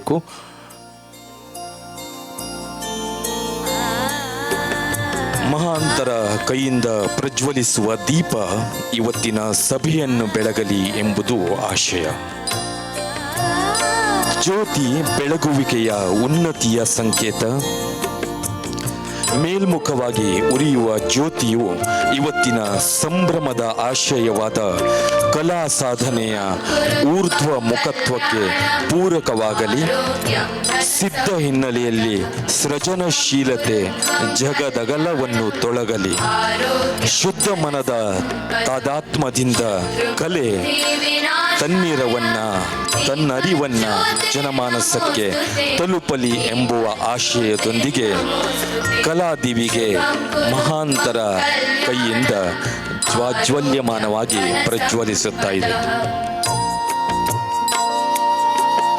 ಮಾಡಬೇಕು. ಮಹಾಂತರ ಕೈಯಿಂದ ಪ್ರಜ್ವಲಿಸುವ ದೀಪ ಇವತ್ತಿನ ಸಭೆಯನ್ನು ಬೆಳಗಲಿ ಎಂಬುದು ಆಶಯ. ಜ್ಯೋತಿ ಬೆಳಗುವಿಕೆಯ ಉನ್ನತಿಯ ಸಂಕೇತ. ಮೇಲ್ಮುಖವಾಗಿ ಉರಿಯುವ ಜ್ಯೋತಿಯು ಇವತ್ತಿನ ಸಂಭ್ರಮದ ಆಶಯವಾದ ಕಲಾ ಸಾಧನೆಯ ಊರ್ಧ್ವ ಮುಖತ್ವಕ್ಕೆ ಪೂರಕವಾಗಲಿ. ಸಿದ್ಧ ಹಿನ್ನೆಲೆಯಲ್ಲಿ ಸೃಜನಶೀಲತೆ ಜಗದಗಲವನ್ನು ತೊಳಗಲಿ. ಶುದ್ಧ ಮನದ ತಾದಾತ್ಮದಿಂದ ಕಲೆ ತನ್ನರಿವನ್ನ ಜನಮಾನಸಕ್ಕೆ ತಲುಪಲಿ ಎಂಬುವ ಆಶಯದೊಂದಿಗೆ ಕಲಾದಿವಿಗೆ ಮಹಾಂತರ ಕೈಯಿಂದ ಜ್ವಾಜ್ವಲ್ಯಮಾನವಾಗಿ ಪ್ರಜ್ವಲಿಸುತ್ತಾ ಇದೆ.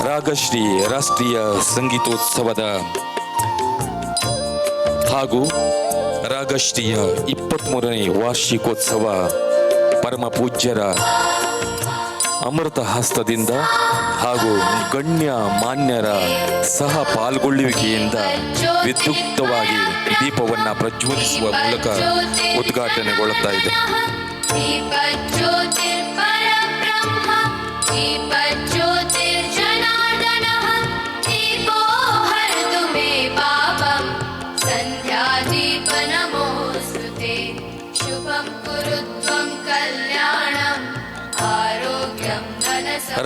ರಾಗಶ್ರೀ ರಾಷ್ಟ್ರೀಯ ಸಂಗೀತೋತ್ಸವದ ಹಾಗೂ ರಾಗಶ್ರೀಯ 23ನೇ ವಾರ್ಷಿಕೋತ್ಸವ ಪರಮ ಪೂಜ್ಯರ ಅಮೃತ ಹಸ್ತದಿಂದ ಹಾಗೂ ಗಣ್ಯ ಮಾನ್ಯರ ಸಹ ಪಾಲ್ಗೊಳ್ಳುವಿಕೆಯಿಂದ ವಿದ್ಯುಕ್ತವಾಗಿ ದೀಪವನ್ನು ಪ್ರಜ್ವಲಿಸುವ ಮೂಲಕ ಉದ್ಘಾಟನೆಗೊಳ್ಳುತ್ತಾ ಇದೆ.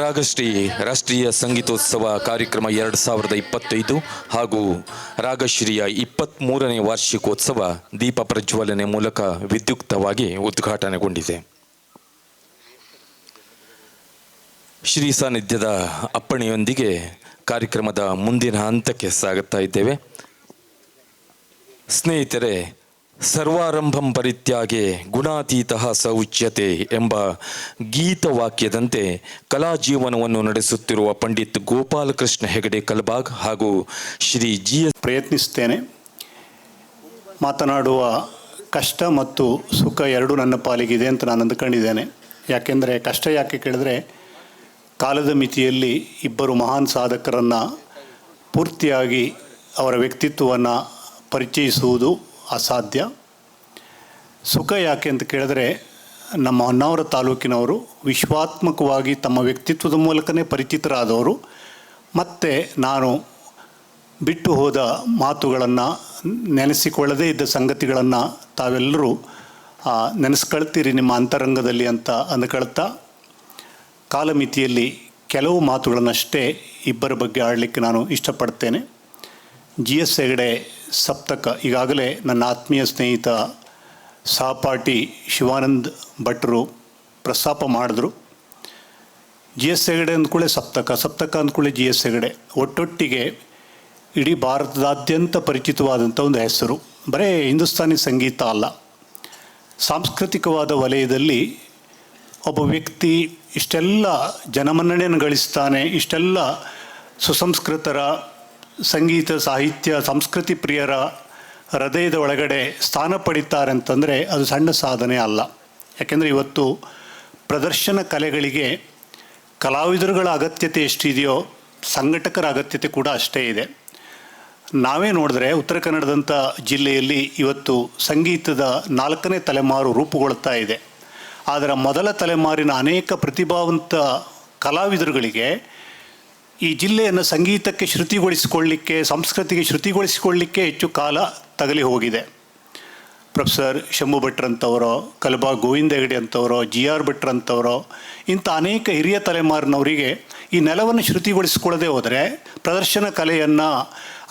ರಾಗಶ್ರೀ ರಾಷ್ಟ್ರೀಯ ಸಂಗೀತೋತ್ಸವ ಕಾರ್ಯಕ್ರಮ 2025 ಹಾಗೂ ರಾಗಶ್ರೀಯ 23ನೇ ವಾರ್ಷಿಕೋತ್ಸವ ದೀಪ ಪ್ರಜ್ವಲನೆ ಮೂಲಕ ವಿದ್ಯುಕ್ತವಾಗಿ ಉದ್ಘಾಟನೆಗೊಂಡಿದೆ. ಶ್ರೀ ಸಾನ್ನಿಧ್ಯದ ಅಪ್ಪಣೆಯೊಂದಿಗೆ ಕಾರ್ಯಕ್ರಮದ ಮುಂದಿನ ಹಂತಕ್ಕೆ ಸಾಗುತ್ತಾ ಇದ್ದೇವೆ. ಸ್ನೇಹಿತರೆ, ಸರ್ವಾರಂಭಂ ಪರಿತ್ಯಾಗೆ ಗುಣಾತೀತಃ ಸ ಉಚ್ಯತೆ ಎಂಬ ಗೀತವಾಕ್ಯದಂತೆ ಕಲಾ ಜೀವನವನ್ನು ನಡೆಸುತ್ತಿರುವ ಪಂಡಿತ್ ಗೋಪಾಲಕೃಷ್ಣ ಹೆಗಡೆ ಕಲಬಾಗ್ ಹಾಗೂ ಶ್ರೀ ಪ್ರಯತ್ನಿಸುತ್ತೇನೆ. ಮಾತನಾಡುವ ಕಷ್ಟ ಮತ್ತು ಸುಖ ಎರಡೂ ನನ್ನ ಪಾಲಿಗಿದೆ ಅಂತ ನಾನು ಅಂದುಕೊಂಡಿದ್ದೇನೆ. ಯಾಕೆಂದರೆ ಕಷ್ಟ ಯಾಕೆ ಕೇಳಿದ್ರೆ, ಕಾಲದ ಮಿತಿಯಲ್ಲಿ ಇಬ್ಬರು ಮಹಾನ್ ಸಾಧಕರನ್ನು ಪೂರ್ತಿಯಾಗಿ ಅವರ ವ್ಯಕ್ತಿತ್ವವನ್ನು ಪರಿಚಯಿಸುವುದು ಅಸಾಧ್ಯ. ಸುಖ ಯಾಕೆ ಅಂತ ಕೇಳಿದ್ರೆ, ನಮ್ಮ ಹೊನ್ನಾವರ ತಾಲೂಕಿನವರು ವಿಶ್ವಾತ್ಮಕವಾಗಿ ತಮ್ಮ ವ್ಯಕ್ತಿತ್ವದ ಮೂಲಕನೇ ಪರಿಚಿತರಾದವರು. ಮತ್ತು ನಾನು ಬಿಟ್ಟು ಹೋದ ಮಾತುಗಳನ್ನು, ನೆನೆಸಿಕೊಳ್ಳದೇ ಇದ್ದ ಸಂಗತಿಗಳನ್ನು ತಾವೆಲ್ಲರೂ ನೆನೆಸ್ಕೊಳ್ತೀರಿ ನಿಮ್ಮ ಅಂತರಂಗದಲ್ಲಿ ಅಂತ ಅಂದ್ಕೊಳ್ತಾ, ಕಾಲಮಿತಿಯಲ್ಲಿ ಕೆಲವು ಮಾತುಗಳನ್ನಷ್ಟೇ ಇಬ್ಬರ ಬಗ್ಗೆ ಆಡಲಿಕ್ಕೆ ನಾನು ಇಷ್ಟಪಡ್ತೇನೆ. GS ಹೆಗಡೆ ಸಪ್ತಕ ಈಗಾಗಲೇ ನನ್ನ ಆತ್ಮೀಯ ಸ್ನೇಹಿತ ಸಹಪಾಠಿ ಶಿವಾನಂದ್ ಭಟ್ರು ಪ್ರಸ್ತಾಪ ಮಾಡಿದ್ರು. GS ಹೆಗಡೆ ಅಂದ್ಕೂಳೆ ಸಪ್ತಕ ಅಂದ್ಕೂಳೆ GS ಹೆಗಡೆ ಒಟ್ಟೊಟ್ಟಿಗೆ ಇಡೀ ಭಾರತದಾದ್ಯಂತ ಪರಿಚಿತವಾದಂಥ ಒಂದು ಹೆಸರು. ಬರೀ ಹಿಂದೂಸ್ತಾನಿ ಸಂಗೀತ ಅಲ್ಲ, ಸಾಂಸ್ಕೃತಿಕವಾದ ವಲಯದಲ್ಲಿ ಒಬ್ಬ ವ್ಯಕ್ತಿ ಇಷ್ಟೆಲ್ಲ ಜನಮನ್ನಣೆಯನ್ನು ಗಳಿಸ್ತಾನೆ, ಇಷ್ಟೆಲ್ಲ ಸುಸಂಸ್ಕೃತರ ಸಂಗೀತ ಸಾಹಿತ್ಯ ಸಂಸ್ಕೃತಿ ಪ್ರಿಯರ ಹೃದಯದ ಒಳಗಡೆ ಸ್ಥಾನ ಪಡಿತಾರೆ ಅಂತಂದರೆ ಅದು ಸಣ್ಣ ಸಾಧನೆ ಅಲ್ಲ. ಯಾಕೆಂದರೆ ಇವತ್ತು ಪ್ರದರ್ಶನ ಕಲೆಗಳಿಗೆ ಕಲಾವಿದರುಗಳ ಅಗತ್ಯತೆ ಎಷ್ಟಿದೆಯೋ ಸಂಘಟಕರ ಅಗತ್ಯತೆ ಕೂಡ ಅಷ್ಟೇ ಇದೆ. ನಾವೇ ನೋಡಿದ್ರೆ ಉತ್ತರ ಕನ್ನಡದಂಥ ಜಿಲ್ಲೆಯಲ್ಲಿ ಇವತ್ತು ಸಂಗೀತದ 4ನೇ ತಲೆಮಾರು ರೂಪುಗೊಳ್ತಾ ಇದೆ. ಆದರೆ ಮೊದಲ ತಲೆಮಾರಿನ ಅನೇಕ ಪ್ರತಿಭಾವಂತ ಕಲಾವಿದರುಗಳಿಗೆ ಈ ಜಿಲ್ಲೆಯನ್ನು ಸಂಗೀತಕ್ಕೆ ಶ್ರುತಿಗೊಳಿಸಿಕೊಳ್ಳಿಕ್ಕೆ, ಸಂಸ್ಕೃತಿಗೆ ಶ್ರುತಿಗೊಳಿಸಿಕೊಳ್ಳಿಕ್ಕೆ ಹೆಚ್ಚು ಕಾಲ ತಗಲಿ ಹೋಗಿದೆ. ಪ್ರೊಫೆಸರ್ ಶಂಭು ಭಟ್ರಂಥವರೋ, ಕಲಬಾಗ್ ಗೋವಿಂದ ಹೆಗಡೆ ಅಂಥವರೋ, GR ಭಟ್ರಂಥವರೋ, ಇಂಥ ಅನೇಕ ಹಿರಿಯ ತಲೆಮಾರಿನವರಿಗೆ ಈ ನೆಲವನ್ನು ಶ್ರುತಿಗೊಳಿಸಿಕೊಳ್ಳದೆ ಹೋದರೆ ಪ್ರದರ್ಶನ ಕಲೆಯನ್ನು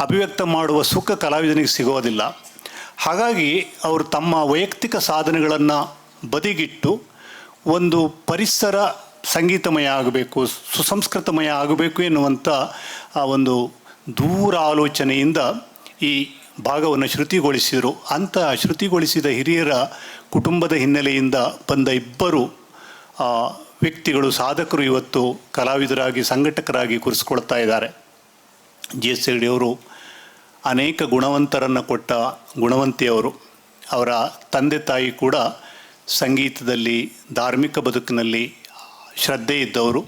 ಅಭಿವ್ಯಕ್ತ ಮಾಡುವ ಸುಖ ಕಲಾವಿದನಿಗೆ ಸಿಗೋದಿಲ್ಲ. ಹಾಗಾಗಿ ಅವರು ತಮ್ಮ ವೈಯಕ್ತಿಕ ಸಾಧನೆಗಳನ್ನು ಬದಿಗಿಟ್ಟು ಒಂದು ಪರಿಸರ ಸಂಗೀತಮಯ ಆಗಬೇಕು, ಸುಸಂಸ್ಕೃತಮಯ ಆಗಬೇಕು ಎನ್ನುವಂಥ ಒಂದು ದೂರ ಆಲೋಚನೆಯಿಂದ ಈ ಭಾಗವನ್ನು ಶ್ರುತಿಗೊಳಿಸಿದರು. ಅಂಥ ಶ್ರುತಿಗೊಳಿಸಿದ ಹಿರಿಯರ ಕುಟುಂಬದ ಹಿನ್ನೆಲೆಯಿಂದ ಬಂದ ಇಬ್ಬರು ವ್ಯಕ್ತಿಗಳು, ಸಾಧಕರು ಇವತ್ತು ಕಲಾವಿದರಾಗಿ ಸಂಘಟಕರಾಗಿ ಕೂರಿಸ್ಕೊಳ್ತಾ ಇದ್ದಾರೆ. GS ಹೆಗಡೆಯವರು ಅನೇಕ ಗುಣವಂತರನ್ನು ಕೊಟ್ಟ ಗುಣವಂತಿಯವರು. ಅವರ ತಂದೆ ತಾಯಿ ಕೂಡ ಸಂಗೀತದಲ್ಲಿ, ಧಾರ್ಮಿಕ ಬದುಕಿನಲ್ಲಿ ಶ್ರದ್ಧೆ ಇದ್ದವರು.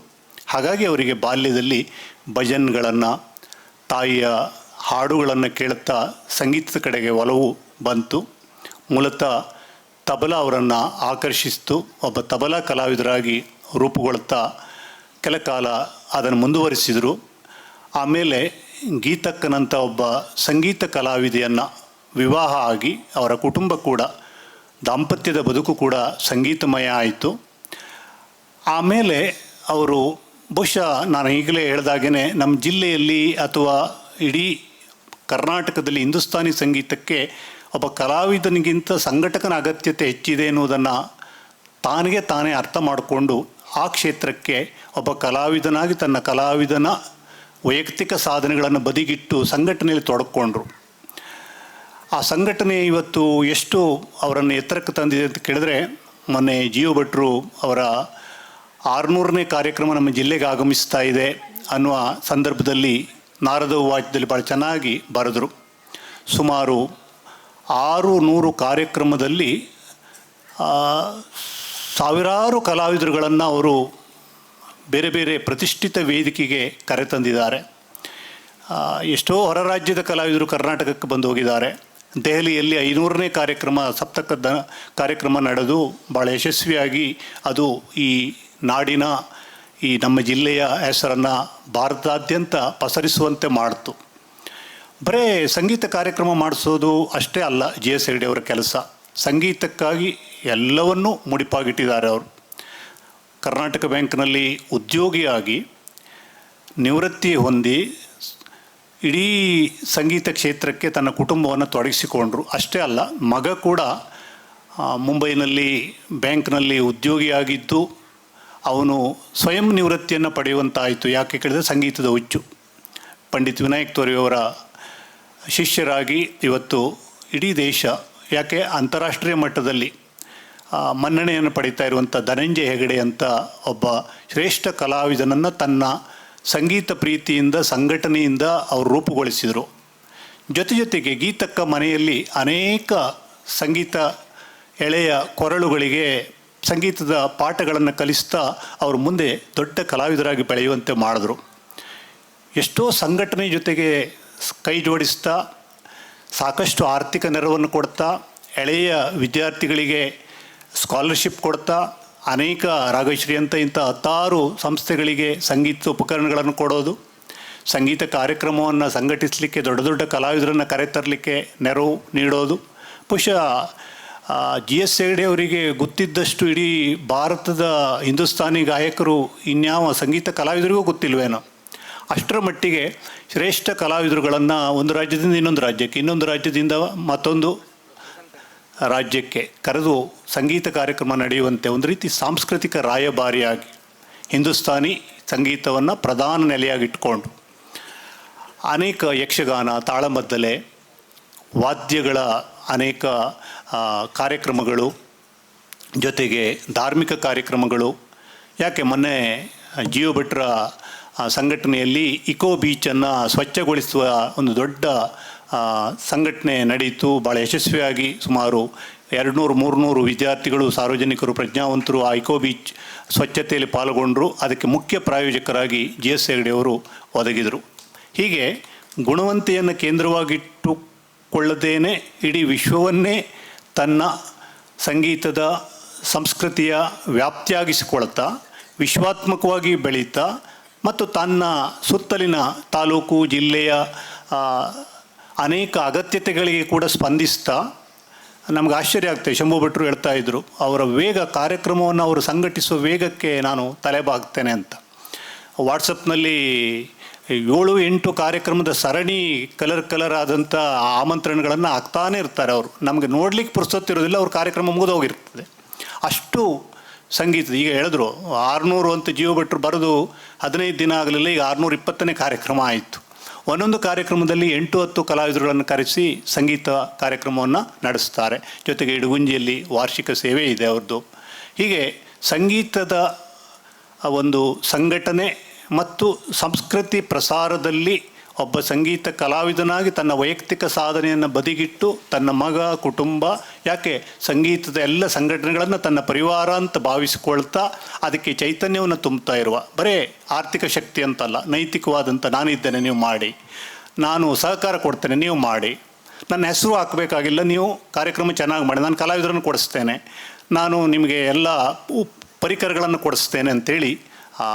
ಹಾಗಾಗಿ ಅವರಿಗೆ ಬಾಲ್ಯದಲ್ಲಿ ಭಜನ್ಗಳನ್ನು, ತಾಯಿಯ ಹಾಡುಗಳನ್ನು ಕೇಳುತ್ತಾ ಸಂಗೀತದ ಕಡೆಗೆ ಒಲವು ಬಂತು. ಮೂಲತಃ ತಬಲಾ ಅವರನ್ನು ಆಕರ್ಷಿಸಿತು. ಒಬ್ಬ ತಬಲಾ ಕಲಾವಿದರಾಗಿ ರೂಪುಗೊಳ್ಳುತ್ತಾ ಕೆಲ ಕಾಲ ಅದನ್ನು ಮುಂದುವರಿಸಿದರು. ಆಮೇಲೆ ಗೀತಕ್ಕನಂಥ ಒಬ್ಬ ಸಂಗೀತ ಕಲಾವಿದೆಯನ್ನು ವಿವಾಹ ಆಗಿ ಅವರ ಕುಟುಂಬ ಕೂಡ, ದಾಂಪತ್ಯದ ಬದುಕು ಕೂಡ ಸಂಗೀತಮಯ ಆಯಿತು. ಆಮೇಲೆ ಅವರು ಬಹುಶಃ ನಾನು ಈಗಲೇ ಹೇಳಿದಾಗೇ ನಮ್ಮ ಜಿಲ್ಲೆಯಲ್ಲಿ ಅಥವಾ ಇಡೀ ಕರ್ನಾಟಕದಲ್ಲಿ ಹಿಂದೂಸ್ತಾನಿ ಸಂಗೀತಕ್ಕೆ ಒಬ್ಬ ಕಲಾವಿದನಿಗಿಂತ ಸಂಘಟಕನ ಅಗತ್ಯತೆ ಹೆಚ್ಚಿದೆ ಎನ್ನುವುದನ್ನು ತಾನೇ ಅರ್ಥ ಮಾಡಿಕೊಂಡು ಆ ಕ್ಷೇತ್ರಕ್ಕೆ ಒಬ್ಬ ಕಲಾವಿದನಾಗಿ ತನ್ನ ಕಲಾವಿದನ ವೈಯಕ್ತಿಕ ಸಾಧನೆಗಳನ್ನು ಬದಿಗಿಟ್ಟು ಸಂಘಟನೆಯಲ್ಲಿ ತೊಡಕೊಂಡ್ರು. ಆ ಸಂಘಟನೆ ಇವತ್ತು ಎಷ್ಟು ಅವರನ್ನು ಎತ್ತರಕ್ಕೆ ತಂದಿದೆ ಅಂತ ಕೇಳಿದ್ರೆ, ಮೊನ್ನೆ ಜೀವ ಭಟ್ರು ಅವರ 600ನೇ ಕಾರ್ಯಕ್ರಮ ನಮ್ಮ ಜಿಲ್ಲೆಗೆ ಆಗಮಿಸ್ತಾ ಇದೆ ಅನ್ನುವ ಸಂದರ್ಭದಲ್ಲಿ ನಾರದ ವಾಚ್ಯದಲ್ಲಿ ಭಾಳ ಚೆನ್ನಾಗಿ ಬರೆದರು. ಸುಮಾರು 600 ಕಾರ್ಯಕ್ರಮದಲ್ಲಿ ಸಾವಿರಾರು ಕಲಾವಿದರುಗಳನ್ನು ಅವರು ಬೇರೆ ಬೇರೆ ಪ್ರತಿಷ್ಠಿತ ವೇದಿಕೆಗೆ ಕರೆತಂದಿದ್ದಾರೆ. ಎಷ್ಟೋ ಹೊರ ರಾಜ್ಯದ ಕಲಾವಿದರು ಕರ್ನಾಟಕಕ್ಕೆ ಬಂದು ಹೋಗಿದ್ದಾರೆ. ದೆಹಲಿಯಲ್ಲಿ 500ನೇ ಸಪ್ತಕದ ಕಾರ್ಯಕ್ರಮ ನಡೆದು ಭಾಳ ಯಶಸ್ವಿಯಾಗಿ ಅದು ಈ ನಾಡಿನ, ಈ ನಮ್ಮ ಜಿಲ್ಲೆಯ ಹೆಸರನ್ನು ಭಾರತಾದ್ಯಂತ ಪಸರಿಸುವಂತೆ ಮಾಡಿತು. ಬರೀ ಸಂಗೀತ ಕಾರ್ಯಕ್ರಮ ಮಾಡಿಸೋದು ಅಷ್ಟೇ ಅಲ್ಲ GS ಹೆಗ್ಡೆ ಅವರ ಕೆಲಸ. ಸಂಗೀತಕ್ಕಾಗಿ ಎಲ್ಲವನ್ನೂ ಮುಡಿಪಾಗಿಟ್ಟಿದ್ದಾರೆ ಅವರು. ಕರ್ನಾಟಕ ಬ್ಯಾಂಕ್ನಲ್ಲಿ ಉದ್ಯೋಗಿಯಾಗಿ ನಿವೃತ್ತಿ ಹೊಂದಿ ಇಡೀ ಸಂಗೀತ ಕ್ಷೇತ್ರಕ್ಕೆ ತನ್ನ ಕುಟುಂಬವನ್ನು ತೊಡಗಿಸಿಕೊಂಡ್ರು. ಅಷ್ಟೇ ಅಲ್ಲ, ಮಗ ಕೂಡ ಮುಂಬೈನಲ್ಲಿ ಬ್ಯಾಂಕ್ನಲ್ಲಿ ಉದ್ಯೋಗಿಯಾಗಿದ್ದು ಅವನು ಸ್ವಯಂ ನಿವೃತ್ತಿಯನ್ನು ಪಡೆಯುವಂತಾಯಿತು. ಯಾಕೆ ಕೇಳಿದರೆ ಸಂಗೀತದ ಹುಚ್ಚು. ಪಂಡಿತ್ ವಿನಾಯಕ್ ತೋರೆಯವರ ಶಿಷ್ಯರಾಗಿ ಇವತ್ತು ಇಡೀ ದೇಶ, ಯಾಕೆ ಅಂತಾರಾಷ್ಟ್ರೀಯ ಮಟ್ಟದಲ್ಲಿ ಮನ್ನಣೆಯನ್ನು ಪಡೀತಾ ಇರುವಂಥ ಧನಂಜಯ ಹೆಗಡೆ ಅಂತ ಒಬ್ಬ ಶ್ರೇಷ್ಠ ಕಲಾವಿದನನ್ನು ತನ್ನ ಸಂಗೀತ ಪ್ರೀತಿಯಿಂದ, ಸಂಘಟನೆಯಿಂದ ಅವರು ರೂಪುಗೊಳಿಸಿದರು. ಜೊತೆಗೆ ಗೀತಕ್ಕ ಮನೆಯಲ್ಲಿ ಅನೇಕ ಸಂಗೀತ ಎಳೆಯ ಕೊರಳುಗಳಿಗೆ ಸಂಗೀತದ ಪಾಠಗಳನ್ನು ಕಲಿಸ್ತಾ ಅವರು ಮುಂದೆ ದೊಡ್ಡ ಕಲಾವಿದರಾಗಿ ಬೆಳೆಯುವಂತೆ ಮಾಡಿದ್ರು. ಎಷ್ಟೋ ಸಂಘಟನೆ ಜೊತೆಗೆ ಕೈ ಜೋಡಿಸ್ತಾ, ಸಾಕಷ್ಟು ಆರ್ಥಿಕ ನೆರವನ್ನು ಕೊಡ್ತಾ, ಎಳೆಯ ವಿದ್ಯಾರ್ಥಿಗಳಿಗೆ ಸ್ಕಾಲರ್ಶಿಪ್ ಕೊಡ್ತಾ, ಅನೇಕ ರಾಘಶ್ರೀ ಅಂತ ಇಂಥ 10 ಸಂಸ್ಥೆಗಳಿಗೆ ಸಂಗೀತ ಉಪಕರಣಗಳನ್ನು ಕೊಡೋದು, ಸಂಗೀತ ಕಾರ್ಯಕ್ರಮವನ್ನು ಸಂಘಟಿಸಲಿಕ್ಕೆ ದೊಡ್ಡ ದೊಡ್ಡ ಕಲಾವಿದರನ್ನು ಕರೆತರಲಿಕ್ಕೆ ನೆರವು ನೀಡೋದು. ಬಹುಶಃ GS ಹೆಗ್ಡೆ ಅವರಿಗೆ ಗೊತ್ತಿದ್ದಷ್ಟು ಇಡೀ ಭಾರತದ ಹಿಂದೂಸ್ತಾನಿ ಗಾಯಕರು ಇನ್ಯಾವ ಸಂಗೀತ ಕಲಾವಿದರಿಗೂ ಗೊತ್ತಿಲ್ವೇನೋ. ಅಷ್ಟರ ಮಟ್ಟಿಗೆ ಶ್ರೇಷ್ಠ ಕಲಾವಿದರುಗಳನ್ನು ಒಂದು ರಾಜ್ಯದಿಂದ ಇನ್ನೊಂದು ರಾಜ್ಯಕ್ಕೆ, ಇನ್ನೊಂದು ರಾಜ್ಯದಿಂದ ಮತ್ತೊಂದು ರಾಜ್ಯಕ್ಕೆ ಕರೆದು ಸಂಗೀತ ಕಾರ್ಯಕ್ರಮ ನಡೆಯುವಂತೆ ಒಂದು ರೀತಿ ಸಾಂಸ್ಕೃತಿಕ ರಾಯಭಾರಿಯಾಗಿ ಹಿಂದೂಸ್ತಾನಿ ಸಂಗೀತವನ್ನು ಪ್ರಧಾನ ನೆಲೆಯಾಗಿಟ್ಕೊಂಡು ಅನೇಕ ಯಕ್ಷಗಾನ, ತಾಳಮದ್ದಲೆ, ವಾದ್ಯಗಳ ಅನೇಕ ಕಾರ್ಯಕ್ರಮಗಳು, ಜೊತೆಗೆ ಧಾರ್ಮಿಕ ಕಾರ್ಯಕ್ರಮಗಳು. ಯಾಕೆ ಮೊನ್ನೆ ಜೀವ ಭಟ್ರ ಸಂಘಟನೆಯಲ್ಲಿ ಇಕೋ ಬೀಚನ್ನು ಸ್ವಚ್ಛಗೊಳಿಸುವ ಒಂದು ದೊಡ್ಡ ಸಂಘಟನೆ ನಡೆಯಿತು. ಭಾಳ ಯಶಸ್ವಿಯಾಗಿ ಸುಮಾರು 200-300 ವಿದ್ಯಾರ್ಥಿಗಳು, ಸಾರ್ವಜನಿಕರು, ಪ್ರಜ್ಞಾವಂತರು ಆ ಇಕೋ ಬೀಚ್ ಸ್ವಚ್ಛತೆಯಲ್ಲಿ ಪಾಲ್ಗೊಂಡರು. ಅದಕ್ಕೆ ಮುಖ್ಯ ಪ್ರಾಯೋಜಕರಾಗಿ GS ಹೆಗ್ಡೆ ಅವರು ಒದಗಿದರು. ಹೀಗೆ ಗುಣವಂತೆಯನ್ನು ಕೇಂದ್ರವಾಗಿಟ್ಟುಕೊಳ್ಳದೇನೆ ಇಡೀ ವಿಶ್ವವನ್ನೇ ತನ್ನ ಸಂಗೀತದ ಸಂಸ್ಕೃತಿಯ ವ್ಯಾಪ್ತಿಯಾಗಿಸಿಕೊಳ್ತಾ, ವಿಶ್ವಾತ್ಮಕವಾಗಿ ಬೆಳೀತಾ ಮತ್ತು ತನ್ನ ಸುತ್ತಲಿನ ತಾಲೂಕು, ಜಿಲ್ಲೆಯ ಅನೇಕ ಅಗತ್ಯತೆಗಳಿಗೆ ಕೂಡ ಸ್ಪಂದಿಸ್ತಾ, ನಮ್ಗೆ ಆಶ್ಚರ್ಯ ಆಗ್ತದೆ. ಶಂಭು ಭಟ್ರು ಹೇಳ್ತಾ ಇದ್ದರು, ಅವರ ವೇಗ, ಕಾರ್ಯಕ್ರಮವನ್ನು ಅವರು ಸಂಘಟಿಸುವ ವೇಗಕ್ಕೆ ನಾನು ತಲೆಬಾಗ್ತೇನೆ ಅಂತ. ವಾಟ್ಸಪ್ನಲ್ಲಿ 7-8 ಕಾರ್ಯಕ್ರಮದ ಸರಣಿ ಕಲರ್ ಆದಂಥ ಆಮಂತ್ರಣಗಳನ್ನು ಹಾಕ್ತಾನೆ ಇರ್ತಾರೆ ಅವರು. ನಮಗೆ ನೋಡ್ಲಿಕ್ಕೆ ಪುರ್ಸೊತ್ತಿರೋದಿಲ್ಲ, ಅವ್ರ ಕಾರ್ಯಕ್ರಮ ಮುಗಿದೋಗಿರ್ತದೆ. ಅಷ್ಟು ಸಂಗೀತದ, ಈಗ ಹೇಳಿದ್ರು 600 ಅಂತ ಜೀವ ಭಟ್ರು ಬರೆದು 15 ದಿನ ಆಗಲಿಲ್ಲ, ಈಗ 620ನೇ ಕಾರ್ಯಕ್ರಮ ಆಯಿತು. ಒಂದೊಂದು ಕಾರ್ಯಕ್ರಮದಲ್ಲಿ 8-10 ಕಲಾವಿದರುಗಳನ್ನು ಕರೆಸಿ ಸಂಗೀತ ಕಾರ್ಯಕ್ರಮವನ್ನು ನಡೆಸ್ತಾರೆ. ಜೊತೆಗೆ ಇಡಗುಂಜಿಯಲ್ಲಿ ವಾರ್ಷಿಕ ಸೇವೆ ಇದೆ ಅವ್ರದ್ದು. ಹೀಗೆ ಸಂಗೀತದ ಒಂದು ಸಂಘಟನೆ ಮತ್ತು ಸಂಸ್ಕೃತಿ ಪ್ರಸಾರದಲ್ಲಿ ಒಬ್ಬ ಸಂಗೀತ ಕಲಾವಿದನಾಗಿ ತನ್ನ ವೈಯಕ್ತಿಕ ಸಾಧನೆಯನ್ನು ಬದಿಗಿಟ್ಟು ತನ್ನ ಮಗ, ಕುಟುಂಬ, ಯಾಕೆ ಸಂಗೀತದ ಎಲ್ಲ ಸಂಘಟನೆಗಳನ್ನು ತನ್ನ ಪರಿವಾರ ಅಂತ ಭಾವಿಸಿಕೊಳ್ತಾ ಅದಕ್ಕೆ ಚೈತನ್ಯವನ್ನು ತುಂಬುತ್ತಾ ಇರುವ, ಬರೇ ಆರ್ಥಿಕ ಶಕ್ತಿ ಅಂತಲ್ಲ, ನೈತಿಕವಾದಂಥ ನಾನಿದ್ದೇನೆ ನೀವು ಮಾಡಿ, ನಾನು ಸಹಕಾರ ಕೊಡ್ತೇನೆ, ನೀವು ಮಾಡಿ. ನನ್ನ ಹೆಸರು ಹಾಕಬೇಕಾಗಿಲ್ಲ, ನೀವು ಕಾರ್ಯಕ್ರಮ ಚೆನ್ನಾಗಿ ಮಾಡಿ, ನಾನು ಕಲಾವಿದರನ್ನು ಕೊಡಿಸ್ತೇನೆ, ನಾನು ನಿಮಗೆ ಎಲ್ಲ ಪರಿಕರಗಳನ್ನು ಕೊಡಿಸ್ತೇನೆ ಅಂತೇಳಿ ಆ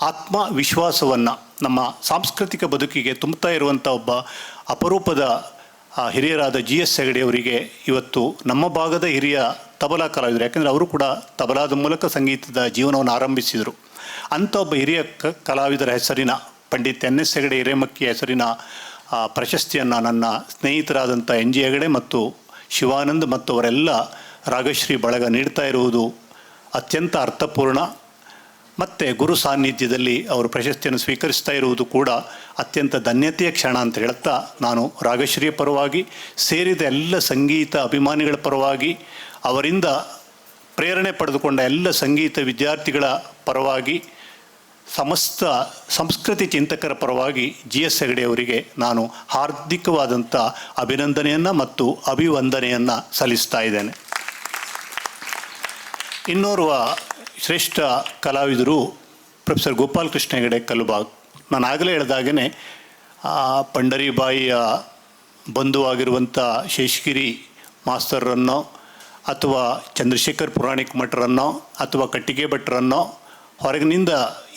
ಆತ್ಮವಿಶ್ವಾಸವನ್ನು ನಮ್ಮ ಸಾಂಸ್ಕೃತಿಕ ಬದುಕಿಗೆ ತುಂಬುತ್ತಾ ಇರುವಂಥ ಒಬ್ಬ ಅಪರೂಪದ ಹಿರಿಯರಾದ GS ಹೆಗಡೆಯವರಿಗೆ ಇವತ್ತು ನಮ್ಮ ಭಾಗದ ಹಿರಿಯ ತಬಲಾ ಕಲಾವಿದರು, ಯಾಕೆಂದರೆ ಅವರು ಕೂಡ ತಬಲಾದ ಮೂಲಕ ಸಂಗೀತದ ಜೀವನವನ್ನು ಆರಂಭಿಸಿದರು. ಅಂಥ ಒಬ್ಬ ಹಿರಿಯ ಕಲಾವಿದರ ಹೆಸರಿನ ಪಂಡಿತ್ NS ಹೆಗಡೆ ಹಿರೇಮಕ್ಕಿ ಹೆಸರಿನ ಪ್ರಶಸ್ತಿಯನ್ನು ನನ್ನ ಸ್ನೇಹಿತರಾದಂಥ NG ಹೆಗಡೆ ಮತ್ತು ಶಿವಾನಂದ್ ಮತ್ತು ಅವರೆಲ್ಲ ರಾಗಶ್ರೀ ಬಳಗ ನೀಡ್ತಾ ಇರುವುದು ಅತ್ಯಂತ ಅರ್ಥಪೂರ್ಣ. ಮತ್ತು ಗುರು ಸಾನ್ನಿಧ್ಯದಲ್ಲಿ ಅವರು ಪ್ರಶಸ್ತಿಯನ್ನು ಸ್ವೀಕರಿಸ್ತಾ ಇರುವುದು ಕೂಡ ಅತ್ಯಂತ ಧನ್ಯತೆಯ ಕ್ಷಣ ಅಂತ ಹೇಳ್ತಾ, ನಾನು ರಾಗಶ್ರೀಯ ಪರವಾಗಿ, ಸೇರಿದ ಎಲ್ಲ ಸಂಗೀತ ಅಭಿಮಾನಿಗಳ ಪರವಾಗಿ, ಅವರಿಂದ ಪ್ರೇರಣೆ ಪಡೆದುಕೊಂಡ ಎಲ್ಲ ಸಂಗೀತ ವಿದ್ಯಾರ್ಥಿಗಳ ಪರವಾಗಿ, ಸಮಸ್ತ ಸಂಸ್ಕೃತಿ ಚಿಂತಕರ ಪರವಾಗಿ GS ಹೆಗಡೆಯವರಿಗೆ ನಾನು ಹಾರ್ದಿಕವಾದಂಥ ಅಭಿನಂದನೆಯನ್ನು ಮತ್ತು ಅಭಿವಂದನೆಯನ್ನು ಸಲ್ಲಿಸ್ತಾ ಇದ್ದೇನೆ. ಇನ್ನೋರ್ವ ಶ್ರೇಷ್ಠ ಕಲಾವಿದರು ಪ್ರೊಫೆಸರ್ ಗೋಪಾಲಕೃಷ್ಣ ಹೆಗಡೆ ಕಲಬಾಗ್. ನಾನು ಆಗಲೇ ಹೇಳಿದಾಗೇ ಪಂಡರಿಬಾಯಿಯ ಬಂಧುವಾಗಿರುವಂಥ ಶೇಷಗಿರಿ ಮಾಸ್ತರನ್ನೋ ಅಥವಾ ಚಂದ್ರಶೇಖರ್ ಪುರಾಣಿಕ್ ಮಠರನ್ನೋ ಅಥವಾ ಕಟ್ಟಿಗೆ ಭಟ್ರನ್ನೋ ಹೊರಗಿನಿಂದ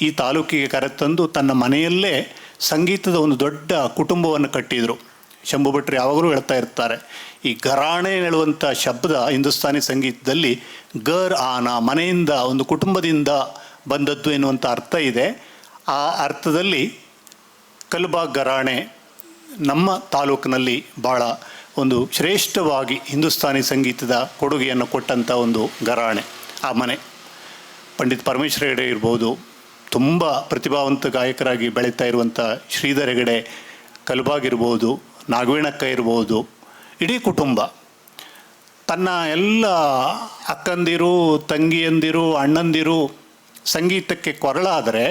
ಈ ತಾಲೂಕಿಗೆ ಕರೆತಂದು ತನ್ನ ಮನೆಯಲ್ಲೇ ಸಂಗೀತದ ಒಂದು ದೊಡ್ಡ ಕುಟುಂಬವನ್ನು ಕಟ್ಟಿದರು. ಶಂಭು ಭಟ್ರು ಯಾವಾಗಲೂ ಹೇಳ್ತಾ ಇರ್ತಾರೆ, ಈ ಘರಾಣೆ ಹೇಳುವಂಥ ಶಬ್ದ ಹಿಂದೂಸ್ತಾನಿ ಸಂಗೀತದಲ್ಲಿ ಗರ್ ಆನ, ಮನೆಯಿಂದ ಒಂದು ಕುಟುಂಬದಿಂದ ಬಂದದ್ದು ಎನ್ನುವಂಥ ಅರ್ಥ ಇದೆ. ಆ ಅರ್ಥದಲ್ಲಿ ಕಲಬಾಗ್ ಘರಾಣೆ ನಮ್ಮ ತಾಲೂಕಿನಲ್ಲಿ ಭಾಳ ಒಂದು ಶ್ರೇಷ್ಠವಾಗಿ ಹಿಂದೂಸ್ತಾನಿ ಸಂಗೀತದ ಕೊಡುಗೆಯನ್ನು ಕೊಟ್ಟಂಥ ಒಂದು ಘರಾಣೆ ಆ ಮನೆ. ಪಂಡಿತ್ ಪರಮೇಶ್ವರ ಹೆಗಡೆ ಇರ್ಬೋದು, ತುಂಬ ಪ್ರತಿಭಾವಂತ ಗಾಯಕರಾಗಿ ಬೆಳೀತಾ ಇರುವಂಥ ಶ್ರೀಧರ್ ಹೆಗಡೆ ಕಲಬಾಗ್ ಇರ್ಬೋದು, ನಾಗವೇಣಕ್ಕ ಇರ್ಬೋದು, ಇಡೀ ಕುಟುಂಬ ತನ್ನ ಎಲ್ಲ ಅಕ್ಕಂದಿರು, ತಂಗಿಯಂದಿರು, ಅಣ್ಣಂದಿರು ಸಂಗೀತಕ್ಕೆ ಕೊರಳಾದರೆ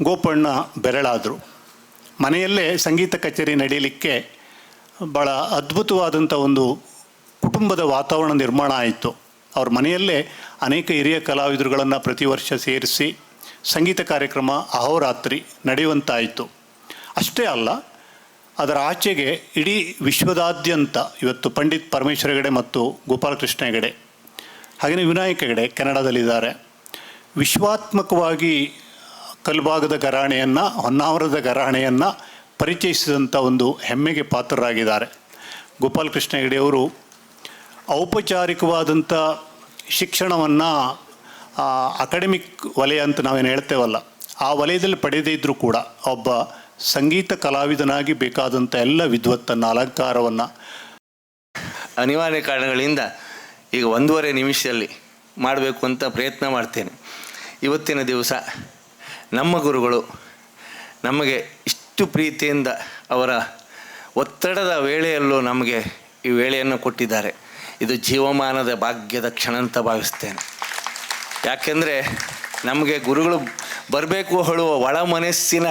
ಗೋಪಣ್ಣ ಬೆರಳಾದರು. ಮನೆಯಲ್ಲೇ ಸಂಗೀತ ಕಚೇರಿ ನಡೆಯಲಿಕ್ಕೆ ಭಾಳ ಅದ್ಭುತವಾದಂಥ ಒಂದು ಕುಟುಂಬದ ವಾತಾವರಣ ನಿರ್ಮಾಣ ಆಯಿತು. ಅವ್ರ ಮನೆಯಲ್ಲೇ ಅನೇಕ ಹಿರಿಯ ಕಲಾವಿದರುಗಳನ್ನು ಪ್ರತಿ ವರ್ಷ ಸೇರಿಸಿ ಸಂಗೀತ ಕಾರ್ಯಕ್ರಮ ಅಹೋರಾತ್ರಿ ನಡೆಯುವಂತಾಯಿತು. ಅಷ್ಟೇ ಅಲ್ಲ, ಅದರ ಆಚೆಗೆ ಇಡೀ ವಿಶ್ವದಾದ್ಯಂತ ಇವತ್ತು ಪಂಡಿತ್ ಪರಮೇಶ್ವರ ಹೆಗಡೆ ಮತ್ತು ಗೋಪಾಲಕೃಷ್ಣ ಹೆಗಡೆ, ಹಾಗೆಯೇ ವಿನಾಯಕ ಹೆಗಡೆ ಕೆನಡಾದಲ್ಲಿದ್ದಾರೆ, ವಿಶ್ವಾತ್ಮಕವಾಗಿ ಕಲಬಾಗದ ಘರಾಣೆಯನ್ನು, ಹೊನ್ನಾವರದ ಘರಾಣೆಯನ್ನು ಪರಿಚಯಿಸಿದಂಥ ಒಂದು ಹೆಮ್ಮೆಗೆ ಪಾತ್ರರಾಗಿದ್ದಾರೆ. ಗೋಪಾಲಕೃಷ್ಣ ಹೆಗಡೆಯವರು ಔಪಚಾರಿಕವಾದಂಥ ಶಿಕ್ಷಣವನ್ನು ಅಕಾಡೆಮಿಕ್ ವಲಯ ಅಂತ ನಾವೇನು ಹೇಳ್ತೇವಲ್ಲ, ಆ ವಲಯದಲ್ಲಿ ಪಡೆದೇ ಇದ್ದರೂ ಕೂಡ ಒಬ್ಬ ಸಂಗೀತ ಕಲಾವಿದನಾಗಿ ಬೇಕಾದಂಥ ಎಲ್ಲ ವಿದ್ವತ್ತನ್ನು, ಅಲಂಕಾರವನ್ನು ಅನಿವಾರ್ಯ ಕಾರಣಗಳಿಂದ ಈಗ 1.5 ನಿಮಿಷದಲ್ಲಿ ಮಾಡಬೇಕು ಅಂತ ಪ್ರಯತ್ನ ಮಾಡ್ತೇನೆ. ಇವತ್ತಿನ ದಿವಸ ನಮ್ಮ ಗುರುಗಳು ನಮಗೆ ಇಷ್ಟು ಪ್ರೀತಿಯಿಂದ ಅವರ ಒತ್ತಡದ ವೇಳೆಯಲ್ಲೂ ನಮಗೆ ಈ ವೇಳೆಯನ್ನು ಕೊಟ್ಟಿದ್ದಾರೆ. ಇದು ಜೀವಮಾನದ ಭಾಗ್ಯದ ಕ್ಷಣ ಅಂತ ಭಾವಿಸ್ತೇನೆ. ಯಾಕೆಂದರೆ ನಮಗೆ ಗುರುಗಳು ಬರಬೇಕು ಹೇಳುವ ಒಳ ಮನಸ್ಸಿನ